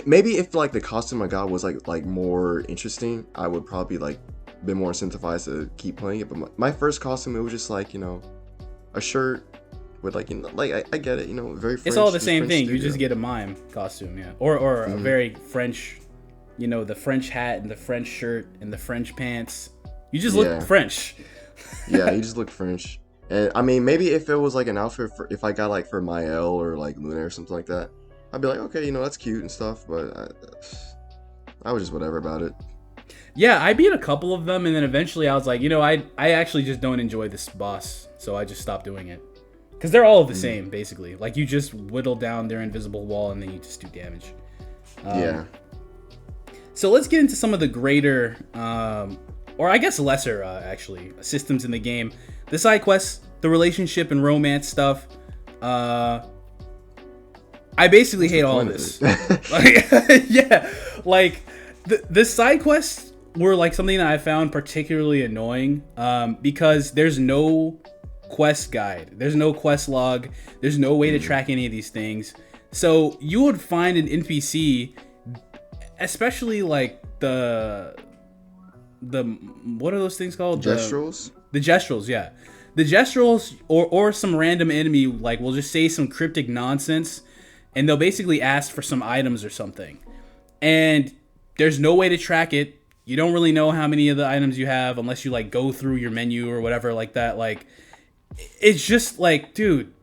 Maybe if like the costume I got was like more interesting, I would probably like been more incentivized to keep playing it. But my first costume, it was just like, a shirt. With like, I get it, very French. It's all the same thing. Studio. You just get a mime costume, yeah, or a very French, the French hat and the French shirt and the French pants. You just look French. Yeah, you just look French. And I mean, maybe if it was like an outfit if I got like for Maël or like Luna or something like that, I'd be like, okay, that's cute and stuff. But I was just whatever about it. Yeah, I beat a couple of them, and then eventually I was like, I actually just don't enjoy this boss, so I just stopped doing it. Because they're all the same, basically. Like, you just whittle down their invisible wall, and then you just do damage. Yeah. So let's get into some of the greater, or I guess lesser, actually, systems in the game. The side quests, the relationship and romance stuff. I basically hate all of this. Like, the side quests were like something that I found particularly annoying, because there's no quest guide, there's no quest log, there's no way to track any of these things. So you would find an NPC, especially like the what are those things called? Gestrels? The gestrels, yeah. The gestrels or some random enemy like will just say some cryptic nonsense, and they'll basically ask for some items or something. And there's no way to track it. You don't really know how many of the items you have unless you like go through your menu or whatever like that. Like, it's just like, dude,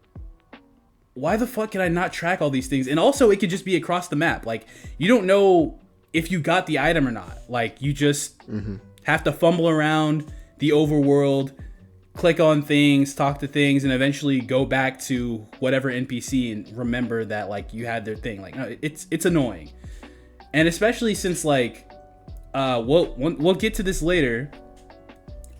why the fuck can I not track all these things? And also, it could just be across the map. Like, you don't know if you got the item or not. Like, you just have to fumble around the overworld, click on things, talk to things, and eventually go back to whatever NPC and remember that, like, you had their thing. Like, no, it's annoying. And especially since, like, we'll get to this later.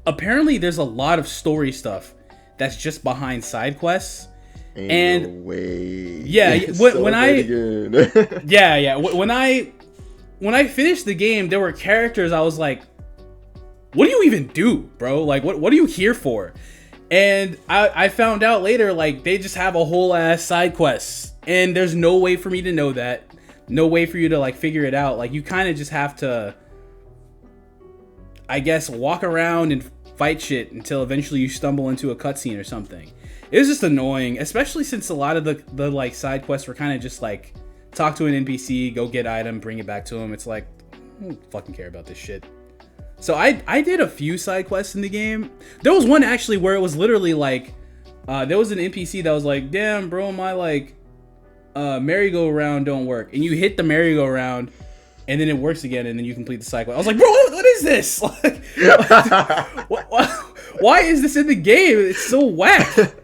Apparently, there's a lot of story stuff that's just behind side quests. Ain't no way. Yeah, when I finished the game, there were characters I was like, what do you even do, bro? Like, what are you here for? And I found out later, like, they just have a whole ass side quests, and there's no way for me to know that. No way for you to like figure it out. Like, you kind of just have to, I guess, walk around and fight shit until eventually you stumble into a cutscene or something. It was just annoying, especially since a lot of the like side quests were kind of just like talk to an NPC, go get item, bring it back to him. It's like, I don't fucking care about this shit. So I did a few side quests in the game. There was one actually where it was literally like, there was an NPC that was like, damn bro, my like merry-go-round don't work, and you hit the merry-go-round and then it works again, and then you complete the cycle. I was like, bro, what is this? Like, why is this in the game? It's so whack.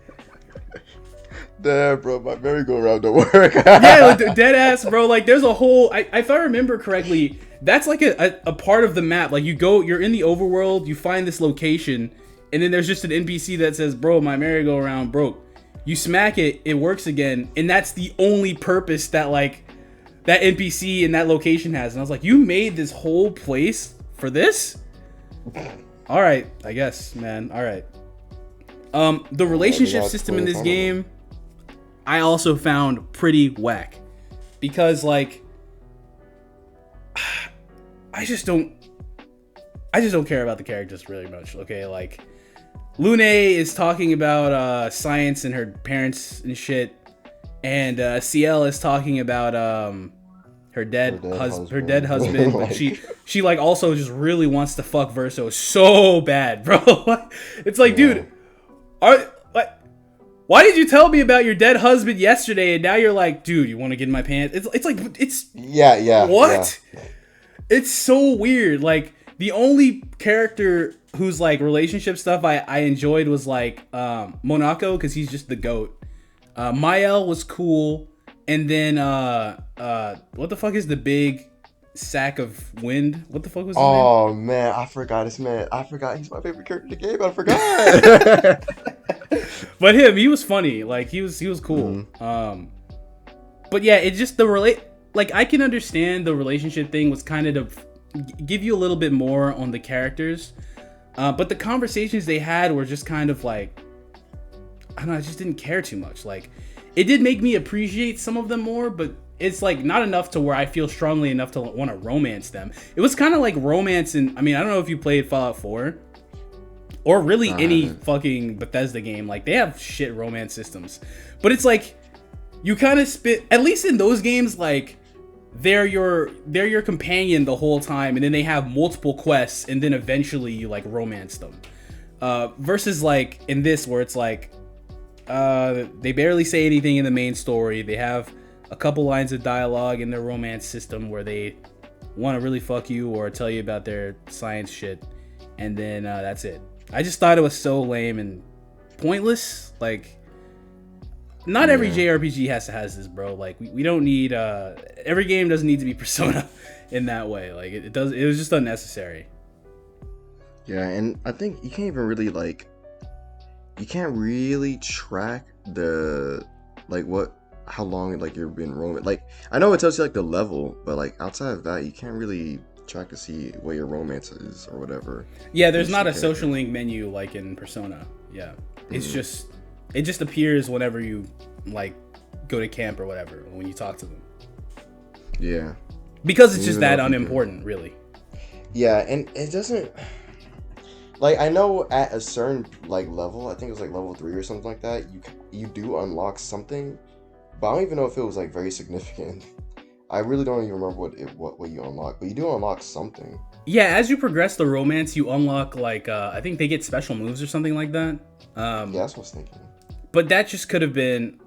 Damn, bro, my merry-go-round don't work. Yeah, like, dead ass, bro. Like, there's a whole, if I remember correctly, that's like a part of the map. Like, you're in the overworld, you find this location, and then there's just an NPC that says, bro, my merry-go-round broke. You smack it, it works again, and that's the only purpose that, like, that NPC in that location has. And I was like, you made this whole place for this? All right, I guess, man. All right. The relationship system in this game, I also found pretty whack, because like, I just don't care about the characters really much. Okay, like, Lune is talking about science and her parents and shit, and CL is talking about her dead husband. But she like also just really wants to fuck Verso so bad, bro. It's like, dude, why did you tell me about your dead husband yesterday, and now you're like, dude, you want to get in my pants? It's like, it's what? Yeah. It's so weird. Like, the only character whose like relationship stuff I enjoyed was like Monaco, because he's just the goat. Mael was cool, and then what the fuck is the big sack of wind? What the fuck was his name? Oh man, I forgot his man. I forgot he's my favorite character in the game. I forgot. But he was funny. Like, he was cool. Mm-hmm. But yeah, it just like, I can understand the relationship thing was kind of to give you a little bit more on the characters. But the conversations they had were just kind of like, I don't know, I just didn't care too much. Like, it did make me appreciate some of them more, but it's like not enough to where I feel strongly enough to want to romance them. It was kind of like romance in, I mean, I don't know if you played Fallout 4 or really any fucking Bethesda game. Like, they have shit romance systems, but it's like, you kind of at least in those games, like, they're your companion the whole time, and then they have multiple quests, and then eventually you like romance them. Versus like in this, where it's like, they barely say anything in the main story. They have a couple lines of dialogue in their romance system where they want to really fuck you or tell you about their science shit, and then that's it. I just thought it was so lame and pointless. Like, not every JRPG has this, bro. Like, we don't need every game doesn't need to be Persona in that way. Like, it was just unnecessary. Yeah, and I think you can't even really like, you can't really track the like how long like you're being roaming. Like, I know it tells you like the level, but like outside of that, you can't really track to see what your romance is or whatever. Yeah, there's not a social link menu like in Persona. Yeah, it's just, it just appears whenever you like go to camp or whatever, when you talk to them. Yeah, because it's just that unimportant, really. Yeah, and it doesn't, like, I know at a certain like level, I think it was like level 3 or something like that, you do unlock something, but I don't even know if it was like very significant. I really don't even remember what you unlock, but you do unlock something. Yeah, as you progress the romance, you unlock like I think they get special moves or something like that. Yeah, that's what I was thinking. But that just could have been,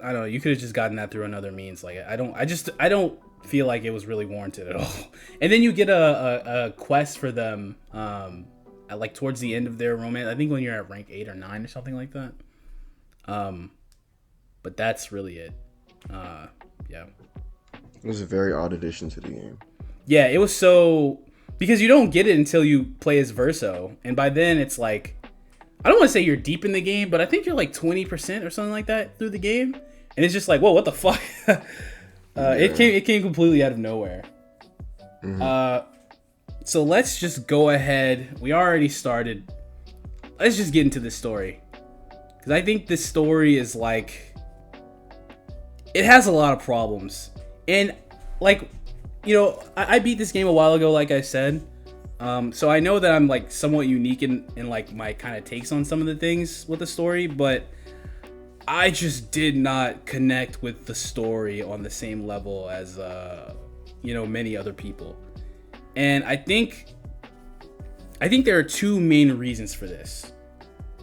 I don't know, you could have just gotten that through another means. Like, I don't feel like it was really warranted at all. And then you get a quest for them at like towards the end of their romance. I think when you're at rank 8 or 9 or something like that. But that's really it. Yeah. It was a very odd addition to the game. Yeah, it was so, because you don't get it until you play as Verso, and by then it's like, I don't want to say you're deep in the game, but I think you're like 20% or something like that through the game, and it's just like, whoa, what the fuck? It came completely out of nowhere. Mm-hmm. So let's just go ahead. We already started. Let's just get into this story, because I think this story is like, it has a lot of problems. And like, you know, I beat this game a while ago, like I said. So I know that I'm like somewhat unique in like my kind of takes on some of the things with the story, but I just did not connect with the story on the same level as you know, many other people. And I think there are two main reasons for this.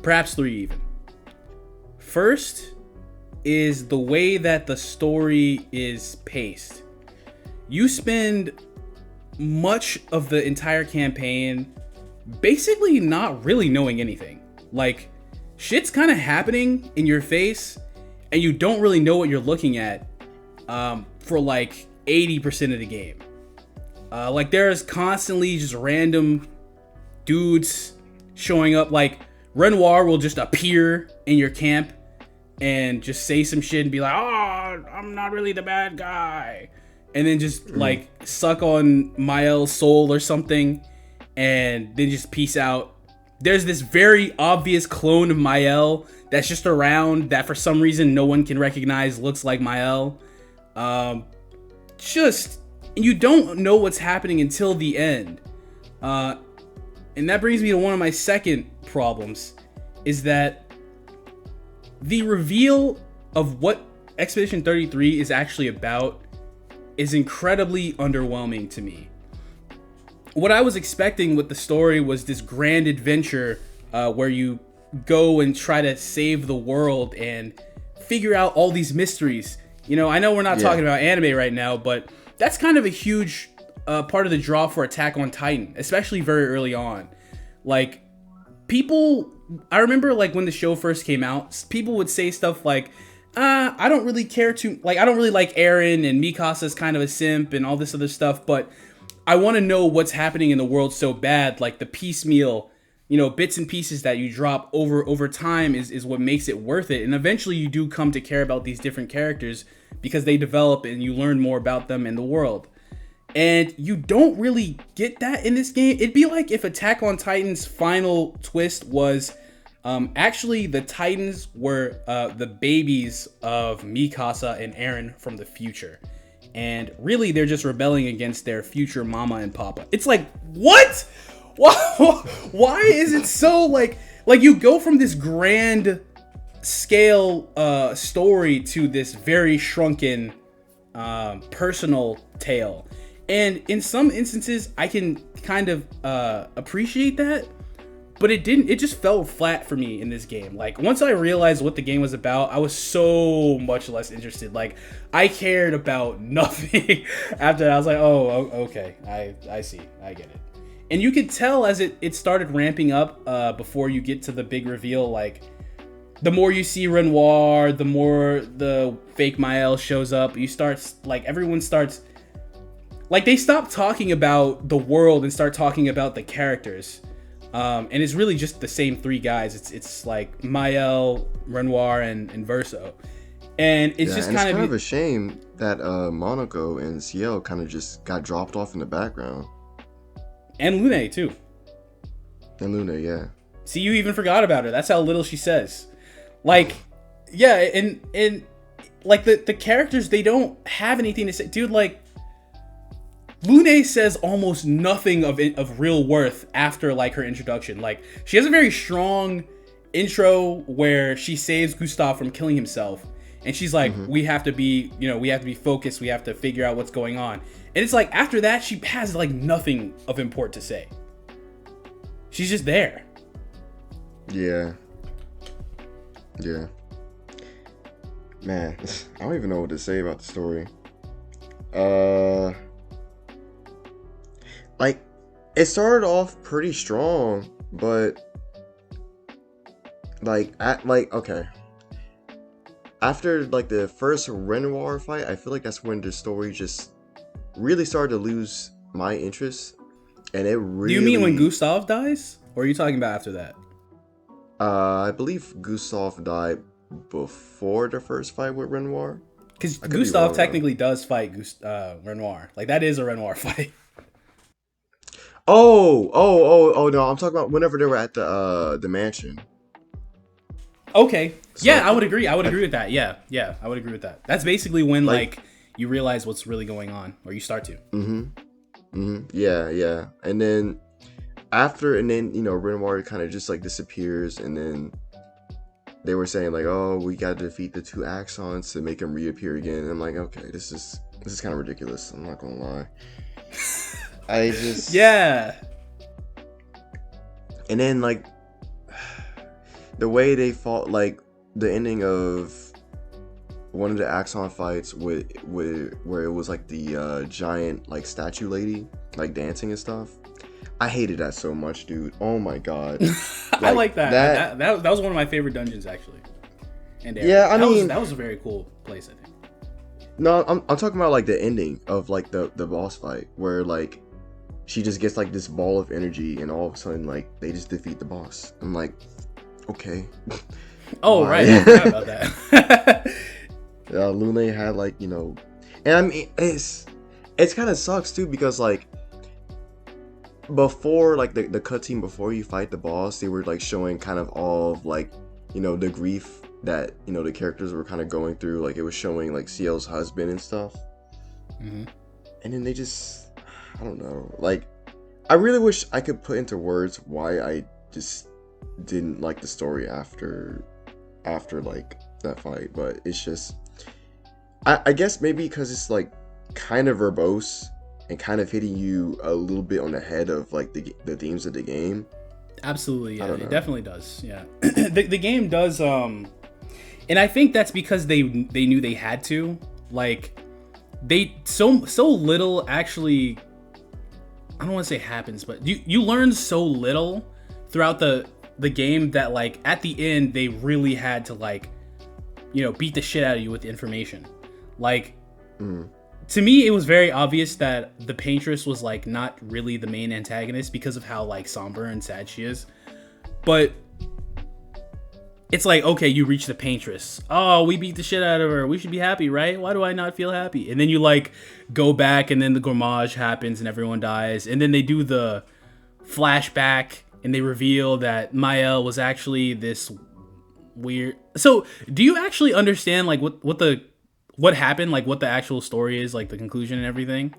Perhaps three even. First is the way that the story is paced. You spend much of the entire campaign basically not really knowing anything. Like, shit's kind of happening in your face and you don't really know what you're looking at for like 80% of the game. Like, there's constantly just random dudes showing up. Like, Renoir will just appear in your camp and just say some shit and be like, oh, I'm not really the bad guy. And then just like suck on Mael's soul or something. and then just peace out. There's this very obvious clone of Mael that's just around that for some reason no one can recognize looks like Mael. You don't know what's happening until the end. And that brings me to one of my second problems, is that the reveal of what Expedition 33 is actually about is incredibly underwhelming to me. What I was expecting with the story was this grand adventure where you go and try to save the world and figure out all these mysteries. You know, I know we're not talking about anime right now, but that's kind of a huge part of the draw for Attack on Titan, especially very early on. Like, I remember like when the show first came out, people would say stuff like, I don't really care I don't really like Eren, and Mikasa's kind of a simp and all this other stuff, but I want to know what's happening in the world so bad. Like the piecemeal, bits and pieces that you drop over time is what makes it worth it. And eventually you do come to care about these different characters because they develop and you learn more about them and the world. And you don't really get that in this game. It'd be like if Attack on Titan's final twist was actually the Titans were the babies of Mikasa and Eren from the future. And really, they're just rebelling against their future mama and papa. It's like, what? Why is it so like you go from this grand scale story to this very shrunken personal tale? And in some instances, I can kind of appreciate that, but it just fell flat for me in this game. Like, once I realized what the game was about, I was so much less interested. Like, I cared about nothing after that. I was like, oh, okay, I see, I get it. And you could tell as it started ramping up before you get to the big reveal, like, the more you see Renoir, the more the fake Mael shows up. Everyone starts, like, they stop talking about the world and start talking about the characters. And it's really just the same three guys. It's like Mael, Renoir, and Verso. And it's just kind of a shame that Monaco and Ciel kind of just got dropped off in the background. And Lune, too. And Lune, yeah. See, you even forgot about her. That's how little she says. Like, yeah, and like, the characters, they don't have anything to say. Dude, like, Lune says almost nothing of real worth after, like, her introduction. Like, she has a very strong intro where she saves Gustav from killing himself. And she's like, we have to be focused. We have to figure out what's going on. And it's like, after that, she has, like, nothing of import to say. She's just there. Yeah. Yeah. Man, I don't even know what to say about the story. Like, it started off pretty strong, but okay. After like the first Renoir fight, I feel like that's when the story just really started to lose my interest, and it really. Do you mean when Gustav dies, or are you talking about after that? I believe Gustav died before the first fight with Renoir. Because Gustav technically does fight Renoir. Like, that is a Renoir fight. Oh no, I'm talking about whenever they were at the mansion. Okay. So, yeah, I would agree. I would agree with that. Yeah, I would agree with that. That's basically when like you realize what's really going on, or you start to. Yeah. And then Renoir kind of just like disappears, and then they were saying like, oh, we got to defeat the two Axons to make him reappear again. And I'm like, okay, this is kind of ridiculous. I'm not gonna lie. Yeah. And then like the way they fought, like the ending of one of the Axon fights where it was like the giant like statue lady like dancing and stuff. I hated that so much, dude. Oh my god. Like, I like that. That was one of my favorite dungeons actually. And yeah, that was a very cool place, I think. No, I'm talking about like the ending of like the boss fight where like she just gets like this ball of energy and all of a sudden like they just defeat the boss. I'm like, okay. Oh, right. I forgot about that. Lune had like, and I mean it's kind of sucks too because like before, like the cutscene before you fight the boss, they were like showing kind of all of like, the grief that the characters were kind of going through. Like it was showing like CL's husband and stuff. Mm-hmm. And then they just, I don't know. Like, I really wish I could put into words why I just didn't like the story after like that fight, but it's just, I guess maybe because it's like kind of verbose and kind of hitting you a little bit on the head of like the themes of the game. Absolutely, yeah, it definitely does. Yeah, the game does, and I think that's because they knew they had to. Like, they so little actually. I don't want to say happens, but you learn so little throughout the game that like at the end they really had to like, beat the shit out of you with the information. Like, to me, it was very obvious that the Paintress was like not really the main antagonist because of how like somber and sad she is. But it's like, okay, you reach the Paintress. Oh, we beat the shit out of her. We should be happy, right? Why do I not feel happy? And then you like go back, and then the Gourmage happens, and everyone dies. And then they do the flashback, and they reveal that Mael was actually this weird. So, do you actually understand like what happened? Like what the actual story is, like the conclusion and everything?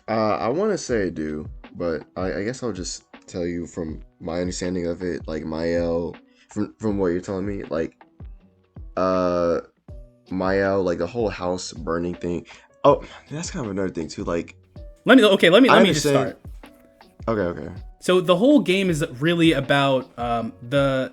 I want to say I do, but I guess I'll just tell you from my understanding of it. Like Mael. From what you're telling me, like, Mael, like the whole house burning thing. Oh, that's kind of another thing too. Like, let me just start. Okay. So the whole game is really about the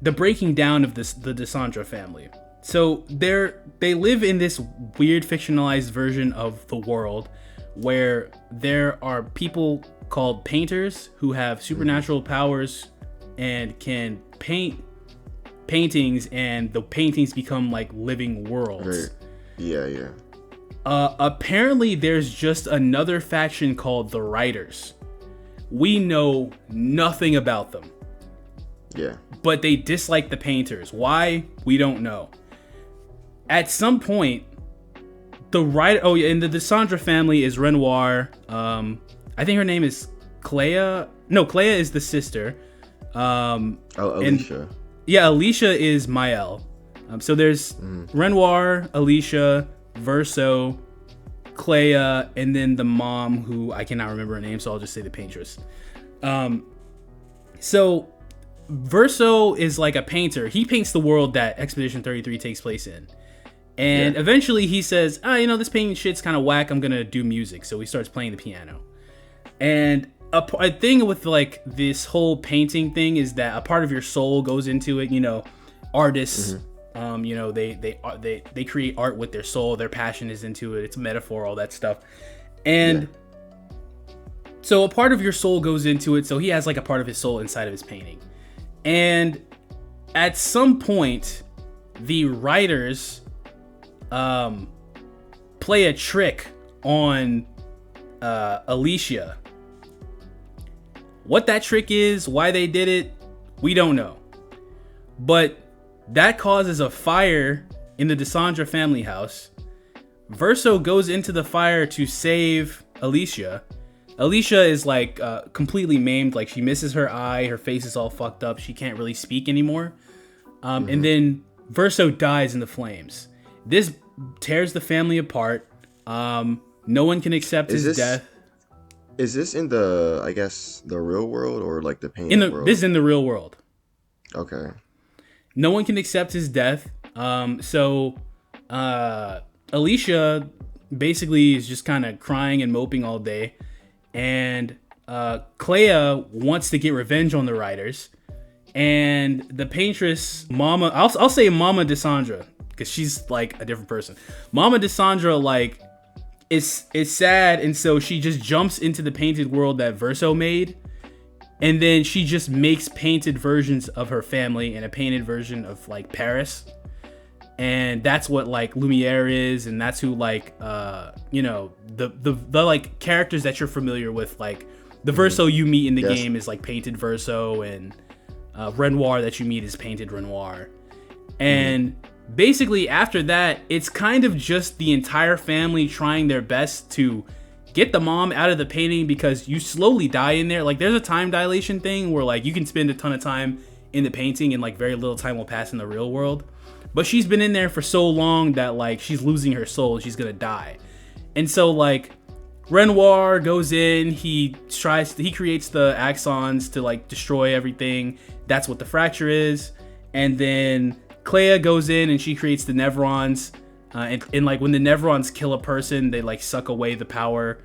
breaking down of the Desandra family. So they live in this weird fictionalized version of the world where there are people called painters who have supernatural powers and can paint paintings, and the paintings become like living worlds. Yeah. Apparently there's just another faction called the Writers. We know nothing about them. Yeah. But they dislike the painters. Why? We don't know. At some point, in the Desandra family is Renoir. I think her name is Clea. No, Clea is the sister. Alicia. Alicia is Mael. So there's Renoir, Alicia, Verso, Clea, and then the mom, who I cannot remember her name, so I'll just say the Paintress. So Verso is like a painter. He paints the world that Expedition 33 takes place in. And eventually he says, this painting shit's kind of whack. I'm going to do music. So he starts playing the piano. And a thing with like this whole painting thing is that a part of your soul goes into it. Artists, they create art with their soul. Their passion is into it. It's a metaphor, all that stuff. And so a part of your soul goes into it. So he has like a part of his soul inside of his painting. And at some point, the writers play a trick on Alicia. What that trick is, why they did it, we don't know. But that causes a fire in the Desandra family house. Verso goes into the fire to save Alicia. Alicia is like completely maimed, like she misses her eye, her face is all fucked up, she can't really speak anymore. And then Verso dies in the flames. This tears the family apart. No one can accept his death. Is this in the, I guess, the real world or like the painted world? This is in the real world. Okay. No one can accept his death. So Alicia basically is just kind of crying and moping all day. And Clea wants to get revenge on the writers. And the Paintress, Mama, I'll say Mama Desandra, because she's like a different person. Mama Desandra, like, is sad, and so she just jumps into the painted world that Verso made, and then she just makes painted versions of her family and a painted version of like Paris, and that's what like Lumiere is, and that's who like the like characters that you're familiar with, like the Verso you meet in the game is like painted Verso, and Renoir that you meet is painted Renoir, and basically after that it's kind of just the entire family trying their best to get the mom out of the painting because you slowly die in there. Like, there's a time dilation thing where, like, you can spend a ton of time in the painting and, like, very little time will pass in the real world. But she's been in there for so long that, like, she's losing her soul. She's gonna die. And so, like, Renoir goes in, he creates the axons to, like, destroy everything. That's what the fracture is. And then Clair goes in and she creates the Nevrons. And like, when the Nevrons kill a person, they, like, suck away the power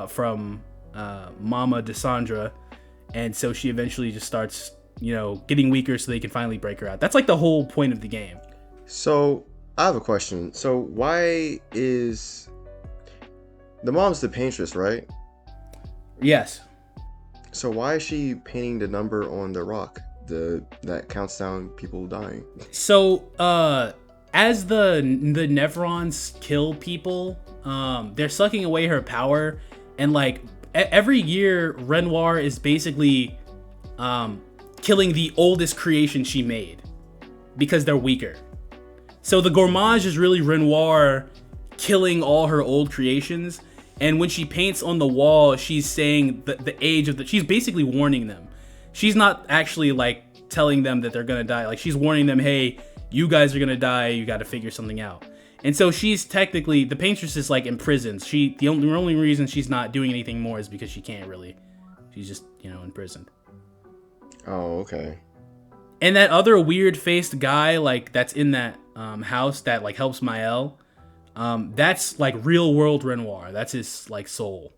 from Mama Desandra. And so she eventually just starts, you know, getting weaker so they can finally break her out. That's, like, the whole point of the game. So, I have a question. So, why is... The mom's the paintress, right? Yes. So why is she painting the number on the rock that counts down people dying? So as the Nevrons kill people, they're sucking away her power, and like every year Renoir is basically killing the oldest creation she made because they're weaker. So the Gourmage is really Renoir killing all her old creations. And when she paints on the wall, she's saying the age of she's basically warning them. She's not actually, like, telling them that they're gonna die. Like, she's warning them, hey, you guys are gonna die, you gotta figure something out. And so she's technically, the paintress is, like, imprisoned. The only reason she's not doing anything more is because she can't really. She's just, you know, imprisoned. Oh, okay. And that other weird-faced guy, like, that's in that house that, like, helps Maëlle, that's like real world Renoir. That's his, like, soul.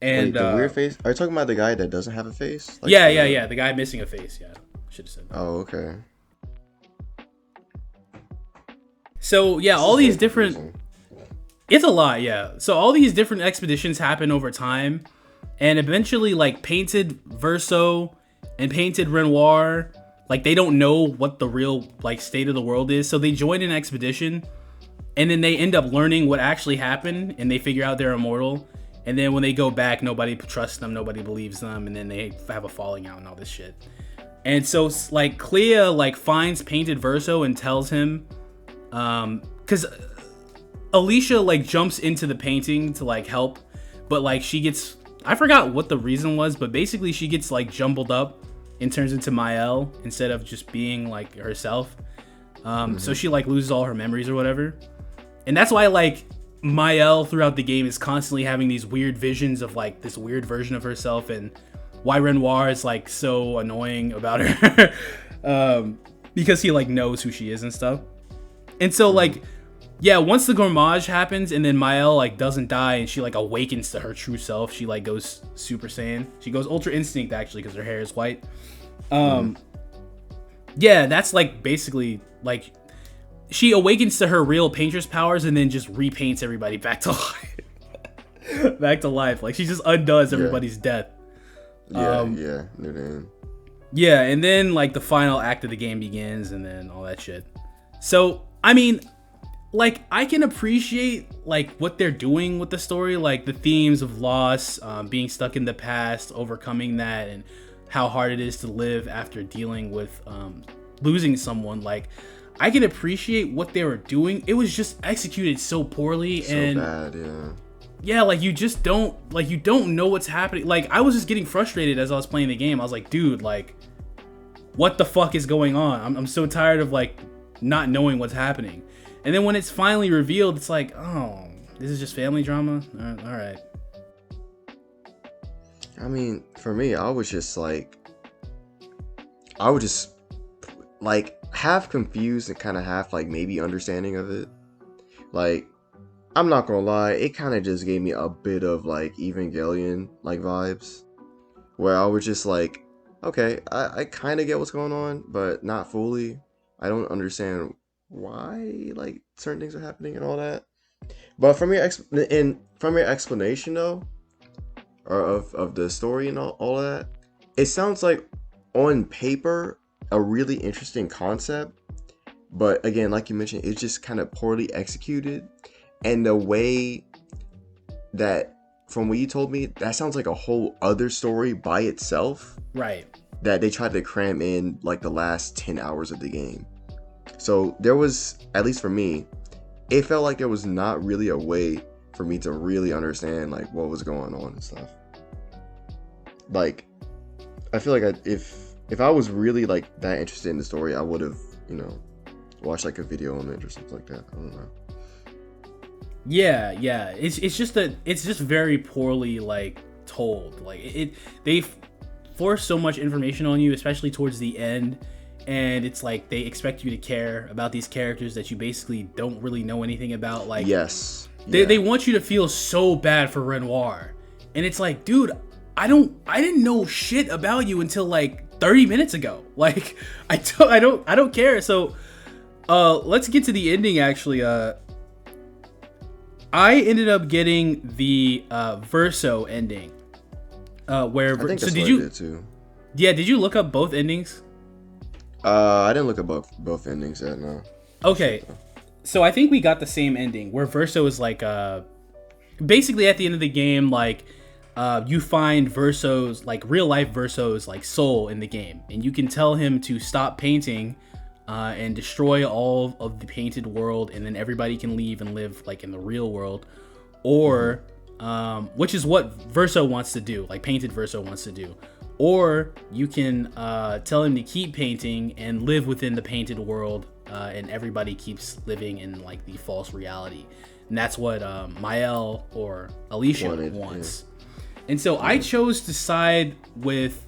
And wait, the weird face? Are you talking about the guy that doesn't have a face? Like, yeah. The guy missing a face. Yeah, should have said that. Oh, okay. So yeah, all these different. It's a lot, yeah. So all these different expeditions happen over time, and eventually, like, Painted Verso and Painted Renoir, like, they don't know what the real, like, state of the world is. So they join an expedition, and then they end up learning what actually happened, and they figure out they're immortal. And then when they go back, nobody trusts them, nobody believes them, and then they have a falling out and all this shit. And so, like, Clea, like, finds Painted Verso and tells him, because Alicia, like, jumps into the painting to, like, help, but, like, she gets, I forgot what the reason was, but basically she gets, like, jumbled up and turns into Maëlle instead of just being, like, herself. So she, like, loses all her memories or whatever. And that's why, like, Maëlle throughout the game is constantly having these weird visions of, like, this weird version of herself, and why Renoir is, like, so annoying about her. Because he, like, knows who she is and stuff. And so, like, yeah, once the Gourmage happens and then Maëlle, like, doesn't die and she, like, awakens to her true self, she, like, goes Super Saiyan. She goes Ultra Instinct, actually, because her hair is white. Yeah, that's, like, basically, like, she awakens to her real painter's powers and then just repaints everybody back to life. Back to life. Like, she just undoes everybody's death. Yeah, and then, like, the final act of the game begins and then all that shit. So, I mean, like, I can appreciate, like, what they're doing with the story, like the themes of loss, being stuck in the past, overcoming that, and how hard it is to live after dealing with losing someone. Like, I can appreciate what they were doing. It was just executed so poorly, and bad, yeah. Yeah, like, you just don't, like, you don't know what's happening. Like, I was just getting frustrated as I was playing the game. I was like, dude, like, what the fuck is going on? I'm so tired of, like, not knowing what's happening. And then when it's finally revealed, it's like, oh, this is just family drama? All right. I mean, for me, I was just half confused and kind of half, like, maybe understanding of it. Like, I'm not gonna lie, it kind of just gave me a bit of, like, Evangelion, like, vibes. Where I was just like, okay, I kind of get what's going on, but not fully. I don't understand why, like, certain things are happening and all that. But from your explanation, though, or of the story and all that, it sounds like, on paper, a really interesting concept. But again, like you mentioned, it's just kind of poorly executed. And the way that, from what you told me, that sounds like a whole other story by itself. Right. That they tried to cram in, like, the last 10 hours of the game. So there was, at least for me, it felt like there was not really a way for me to really understand like what was going on and stuff. Like, I feel like if I was really like that interested in the story, I would have, watched like a video on it or something like that. I don't know. Yeah. It's just that it's just very poorly like told. Like they force so much information on you, especially towards the end, and it's like they expect you to care about these characters that you basically don't really know anything about. Like, yes, they want you to feel so bad for Renoir, and it's like, dude, I didn't know shit about you until like 30 minutes ago. Like, I don't care. So, let's get to the ending. Actually, I ended up getting the Verso ending. Where I think so that's did what you? I did too. Yeah, did you look up both endings? I didn't look at both endings yet. No. Okay, so I think we got the same ending where Verso is like, basically at the end of the game, like, you find Verso's like real life Verso's like soul in the game, and you can tell him to stop painting, and destroy all of the painted world, and then everybody can leave and live like in the real world, or which is what Verso wants to do, like painted Verso wants to do. Or you can tell him to keep painting and live within the painted world, and everybody keeps living in like the false reality. And that's what Mael or Alicia wants. Yeah. And so I chose to side with...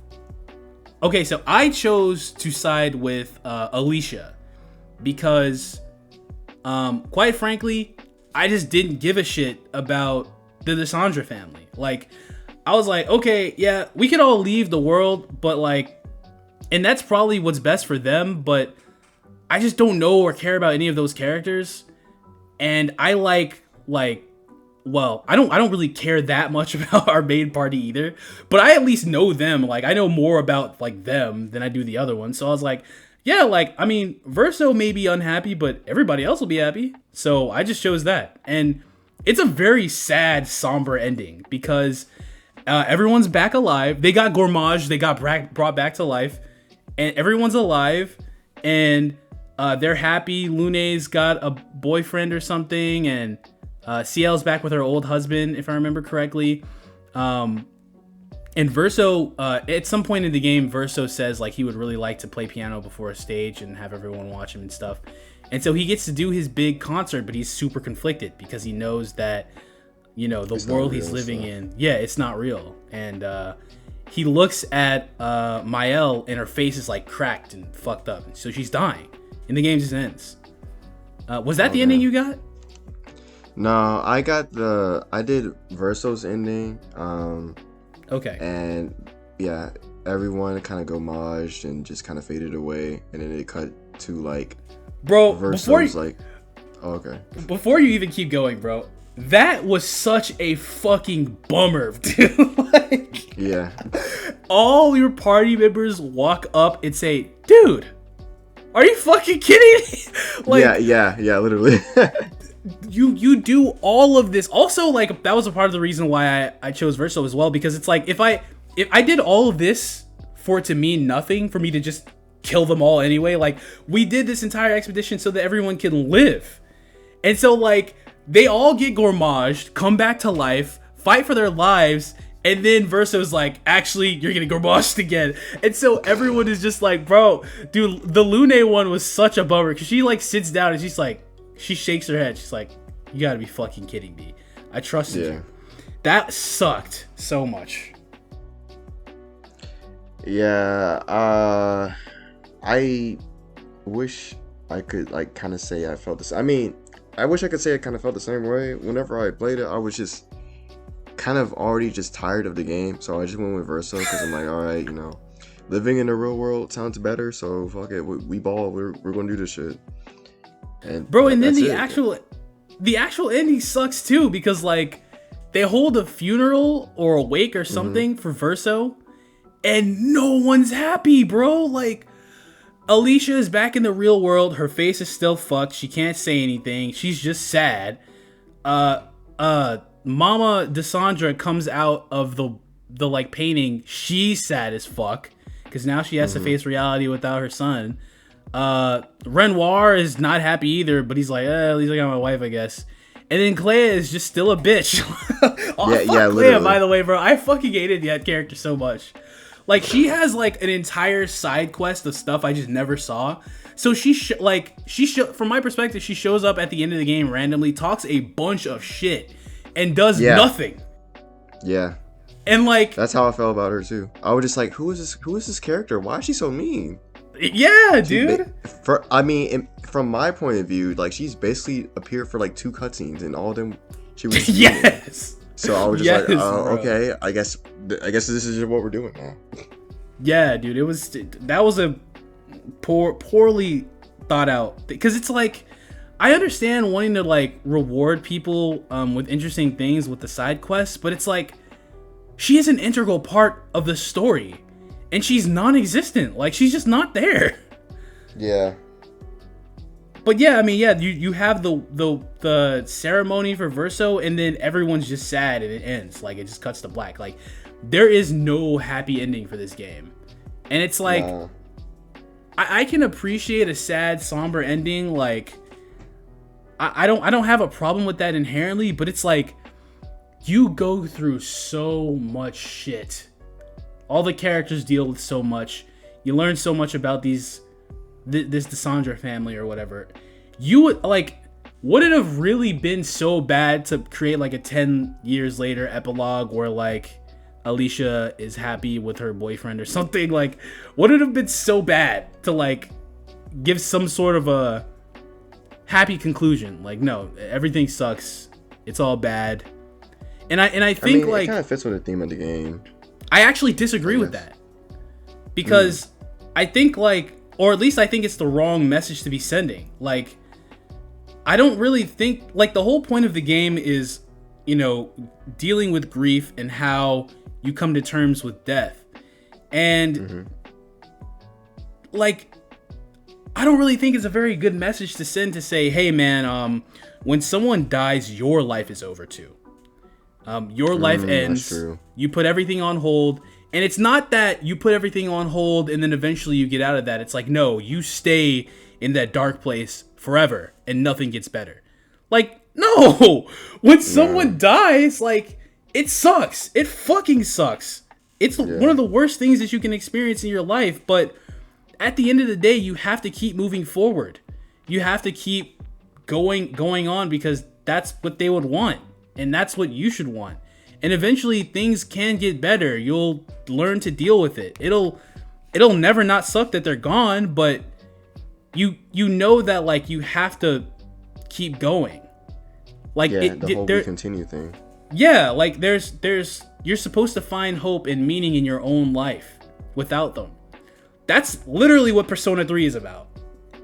Okay, so I chose to side with Alicia because, quite frankly, I just didn't give a shit about the Desandra family. Like, I was like, okay, yeah, we could all leave the world, but like, and that's probably what's best for them, but I just don't know or care about any of those characters. And I well, I don't really care that much about our main party either, but I at least know them. Like, I know more about like them than I do the other ones. So I was like, yeah, like, I mean, Verso may be unhappy, but everybody else will be happy. So I just chose that. And it's a very sad, somber ending because everyone's back alive. They got Gourmage. They got brought back to life, and everyone's alive, and they're happy. Lune's got a boyfriend or something, and CL's back with her old husband, if I remember correctly. And Verso, at some point in the game, Verso says like he would really like to play piano before a stage and have everyone watch him and stuff. And so he gets to do his big concert, but he's super conflicted because he knows that, the world he's living in, it's not real. And he looks at Mael, and her face is like cracked and fucked up. So she's dying. And the game just ends. Was that the ending you got? No, I did Verso's ending. Okay. And yeah, everyone kind of Gourmaged and just kind of faded away. And then it cut to like, bro, Verso's like, oh, okay. Before you even keep going, bro, that was such a fucking bummer, dude. Like, yeah. All your party members walk up and say, dude, are you fucking kidding me? Like, yeah, literally. you do all of this. Also, like, that was a part of the reason why I chose Verso as well, because it's like, if I did all of this for it to mean nothing, for me to just kill them all anyway, like, we did this entire expedition so that everyone can live. And so, like, they all get Gourmaged, come back to life, fight for their lives, and then Verso's like, actually, you're getting Gourmaged again. And so everyone is just like, bro, dude, the Lune one was such a bummer, because she, like, sits down and she's like, she shakes her head. She's like, you gotta be fucking kidding me. I trusted you. That sucked so much. Yeah, I wish I could, like, kind of say I felt this. I mean, I wish I could say I kind of felt the same way. Whenever I played it, I was just kind of already just tired of the game. So I just went with Verso because I'm like, all right, living in the real world sounds better. So fuck it, we ball. We're gonna do this shit. And bro, and then the actual ending sucks too, because like they hold a funeral or a wake or something for Verso, and no one's happy, bro. Like, Alicia is back in the real world. Her face is still fucked. She can't say anything. She's just sad. Mama Desandra comes out of the like painting. She's sad as fuck because now she has to face reality without her son. Renoir is not happy either, but he's like, at least I got my wife, I guess. And then Claire is just still a bitch. Fuck Claire, literally. By the way, bro. I fucking hated that character so much. Like, she has, like, an entire side quest of stuff I just never saw. So from my perspective, she shows up at the end of the game randomly, talks a bunch of shit, and does nothing. Yeah. And, like... That's how I felt about her, too. I was just like, who is this character? Why is she so mean? Yeah, dude. From my point of view, like, she's basically appeared for like 2 cutscenes, and all of them she was yes. So I was just like, okay, I guess this is just what we're doing now. Yeah, dude, that was a poorly thought out, because it's like, I understand wanting to like reward people with interesting things with the side quests, but it's like, she is an integral part of the story. And she's non-existent. Like, she's just not there. Yeah. But yeah, I mean, yeah, you have the ceremony for Verso, and then everyone's just sad and it ends. Like, it just cuts to black. Like, there is no happy ending for this game. And it's like, I can appreciate a sad, somber ending. Like, I don't have a problem with that inherently, but it's like, you go through so much shit. All the characters deal with so much. You learn so much about this Desandra family or whatever. You would would it have really been so bad to create like a 10 years later epilogue where like Alicia is happy with her boyfriend or something? Like, would it have been so bad to like give some sort of a happy conclusion? Like, no, everything sucks. It's all bad. And I think it kind of fits with the theme of the game. I actually disagree with that, because I think or at least I think it's the wrong message to be sending. Like, I don't really think, like, the whole point of the game is, dealing with grief and how you come to terms with death. And I don't really think it's a very good message to send to say, hey man, when someone dies, your life is over too. Your life ends. You put everything on hold, and it's not that you put everything on hold and then eventually you get out of that. It's like, no, you stay in that dark place forever and nothing gets better. Like, no, when someone dies, like, it sucks. It fucking sucks. It's one of the worst things that you can experience in your life. But at the end of the day, you have to keep moving forward. You have to keep going on, because that's what they would want. And that's what you should want. And eventually things can get better. You'll learn to deal with it. It'll never not suck that they're gone, but you know that like you have to keep going. Like, the whole we continue thing. Yeah, like there's you're supposed to find hope and meaning in your own life without them. That's literally what Persona 3 is about.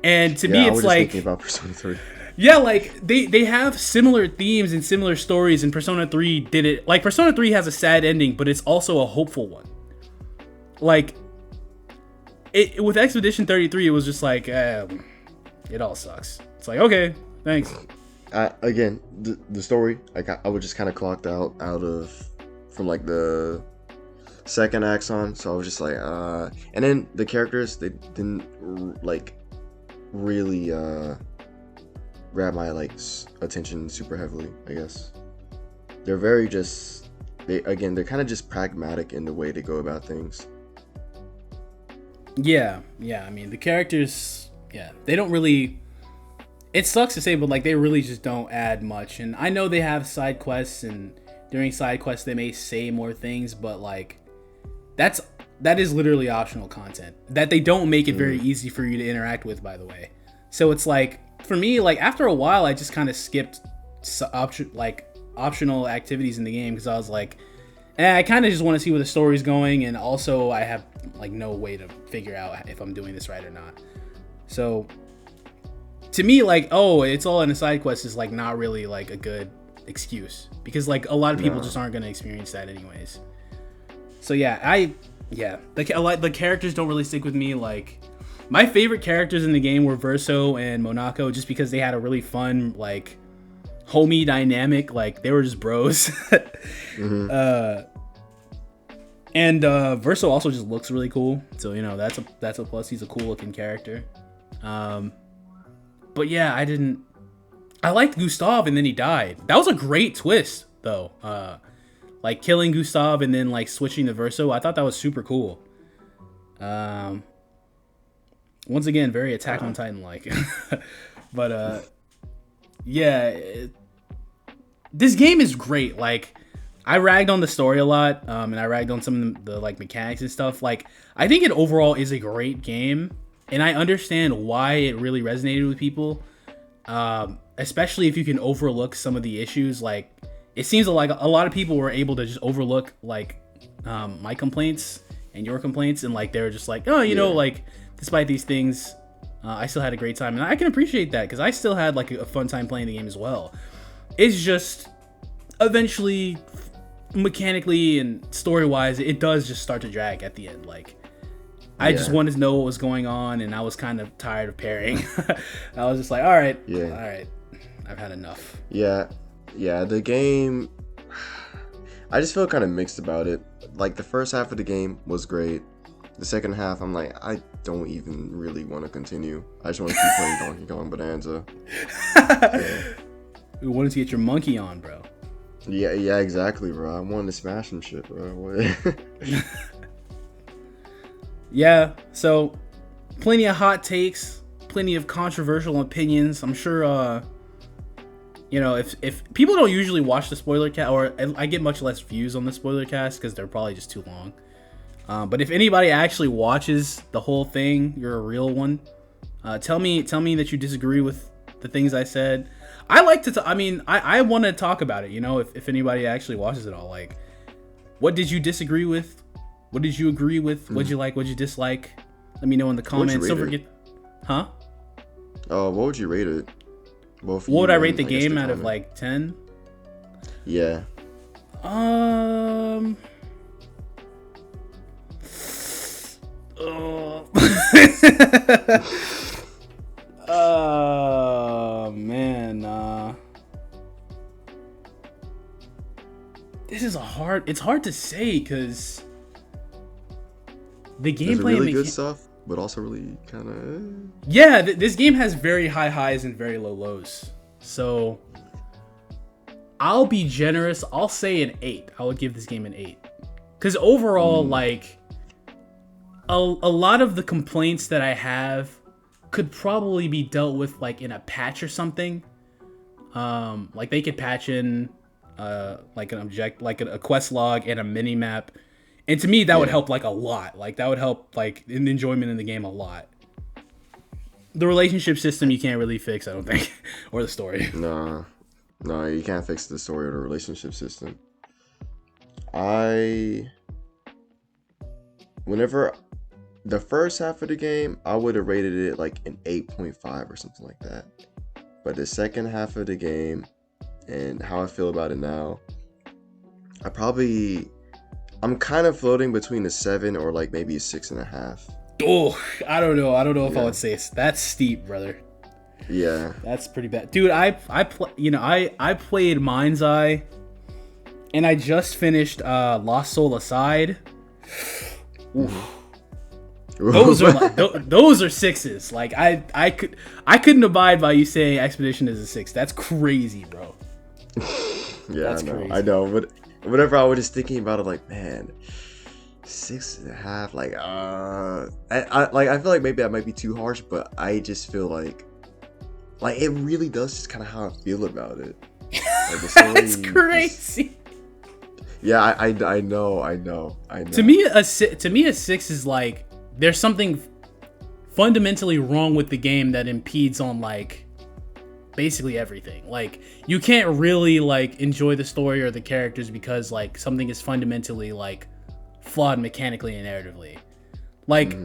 And to me, it's like, thinking about Persona 3. Yeah, like, they have similar themes and similar stories, and Persona 3 did it. Like, Persona 3 has a sad ending, but it's also a hopeful one. Like, with Expedition 33, it was just like, it all sucks. It's like, okay, thanks. Again, the story, I was just kind of clocked out of from, like, the second axon, so I was just like, and then the characters, they didn't, like, really, grab my attention super heavily, I guess. They're very they're kind of just pragmatic in the way they go about things. Yeah, I mean, the characters, they don't really, it sucks to say, but like, they really just don't add much. And I know they have side quests, and during side quests they may say more things, but like, that is literally optional content that they don't make it very easy for you to interact with, by the way. So it's like, for me, like, after a while, I just kind of skipped optional activities in the game, because I was like, I kind of just want to see where the story's going, and also I have like no way to figure out if I'm doing this right or not. So to me, like, it's all in a side quest is like not really like a good excuse, because like a lot of people just aren't going to experience that anyways. So the characters don't really stick with me. Like, my favorite characters in the game were Verso and Monaco, just because they had a really fun, like, homie dynamic. Like, they were just bros. And Verso also just looks really cool. So, that's a plus. He's a cool looking character. But yeah, I liked Gustav and then he died. That was a great twist though. Like killing Gustav and then like switching to Verso. I thought that was super cool. Once again, very Attack on Titan like. But yeah, this game is great. Like, I ragged on the story a lot, and I ragged on some of the like mechanics and stuff. Like, I think it overall is a great game, and I understand why it really resonated with people, especially if you can overlook some of the issues. Like, it seems like a lot of people were able to just overlook like my complaints and your complaints, and like they were just like, oh, you know, like despite these things, I still had a great time, and I can appreciate that because I still had like a fun time playing the game as well. It's just eventually, mechanically and story wise, it does just start to drag at the end. Like, I just wanted to know what was going on, and I was kind of tired of pairing. I was just like, all right, I've had enough. Yeah, the game, I just feel kind of mixed about it. Like, the first half of the game was great. The second half, I'm like, I don't even really want to continue. I just want to keep playing Donkey Kong Bonanza. We wanted to get your monkey on, bro. Yeah, exactly, bro. I wanted to smash some shit, bro. Yeah, so plenty of hot takes, plenty of controversial opinions. I'm sure, you know, if people don't usually watch the Spoilercast, or I get much less views on the Spoilercast because they're probably just too long. But if anybody actually watches the whole thing, you're a real one. Tell me that you disagree with the things I said. I like to. I want to talk about it. You know, if anybody actually watches it all, like, what did you disagree with? What did you agree with? What'd you like? What'd you dislike? Let me know in the comments. Don't forget. Huh? What would you rate it? What would I rate the game out of like 10? Yeah. Oh man, this is it's hard to say because the gameplay really good stuff, but also really kind of this game has very high highs and very low lows. So I'll be generous. I'll say an 8. I would give this game an 8 because overall, like, a lot of the complaints that I have could probably be dealt with like in a patch or something. Like they could patch in like a quest log and a mini map, and to me that would help like a lot. Like that would help like in the enjoyment in the game a lot. The relationship system you can't really fix, I don't think, or the story. No, you can't fix the story or the relationship system. Whenever the first half of the game, I would have rated it like an 8.5 or something like that. But the second half of the game and how I feel about it now, I'm kind of floating between a 7 or like maybe a 6.5. Oh, I don't know if I would say that's steep, brother. Yeah, that's pretty bad, dude. I played Mind's Eye, and I just finished Lost Soul Aside. Oof. Those are like, those are 6s. Like I couldn't abide by you saying Expedition is a 6. That's crazy, bro. Yeah, that's crazy. I know, but whenever I was just thinking about it, like, man, 6.5. Like, I feel like maybe I might be too harsh, but I just feel like it really does just kind of how I feel about it. Like, the story that's crazy. Yeah, I know. To me, a 6 is like, there's something fundamentally wrong with the game that impedes on like basically everything. Like, you can't really like enjoy the story or the characters because like something is fundamentally like flawed mechanically and narratively. Like,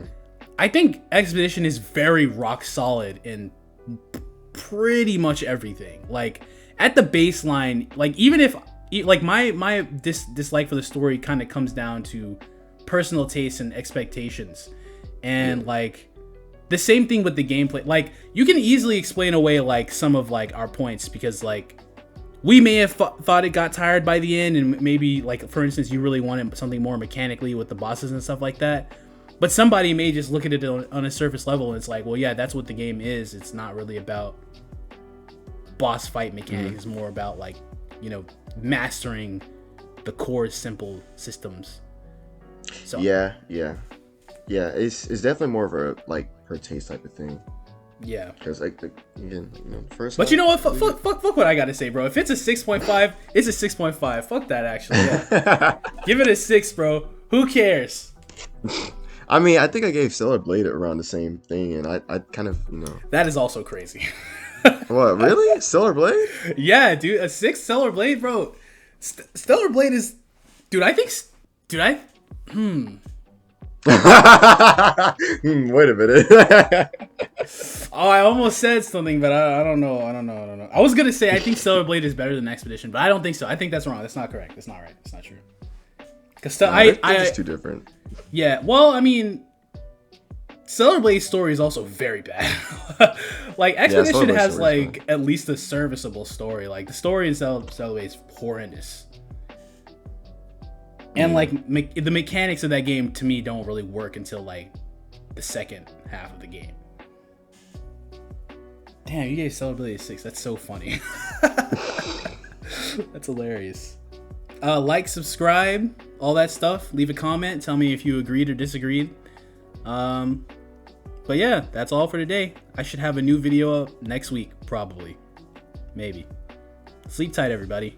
I think Expedition is very rock solid in pretty much everything. Like, at the baseline, like, even if like my dislike for the story kind of comes down to personal tastes and expectations, and like the same thing with the gameplay. Like, you can easily explain away like some of like our points because like we may have thought it got tired by the end, and maybe like, for instance, you really wanted something more mechanically with the bosses and stuff like that. But somebody may just look at it on a surface level and it's like, well, yeah, that's what the game is. It's not really about boss fight mechanics. It's more about like, you know, mastering the core simple systems. So yeah. It's definitely more of a like per taste type of thing. Yeah. Because like again, you know, the first. But you know what? Fuck what I gotta say, bro. If it's a 6.5, it's a 6.5. Fuck that, actually. Yeah. Give it a 6, bro. Who cares? I mean, I think I gave Stellar Blade around the same thing, and I kind of, you know. That is also crazy. What, really? Stellar Blade? Yeah, dude. A 6 Stellar Blade, bro. Stellar Blade is... Dude, I think... Dude, I... Wait a minute. Oh, I almost said something, but I don't know. I was gonna say I think Stellar Blade is better than Expedition, but I don't think so. I think that's wrong. That's not correct. That's not right. That's not true. Because they're just too different. Yeah, well, I mean, Stellar Blade's story is also very bad. Like, Expedition has, like, at least a serviceable story. Like, the story in Stellar Blade is horrendous. And, like, the mechanics of that game, to me, don't really work until, like, the second half of the game. Damn, you gave Stellar Blade a 6. That's so funny. That's hilarious. Like, subscribe, all that stuff. Leave a comment. Tell me if you agreed or disagreed. But yeah, that's all for today. I should have a new video up next week, probably. Maybe. Sleep tight, everybody.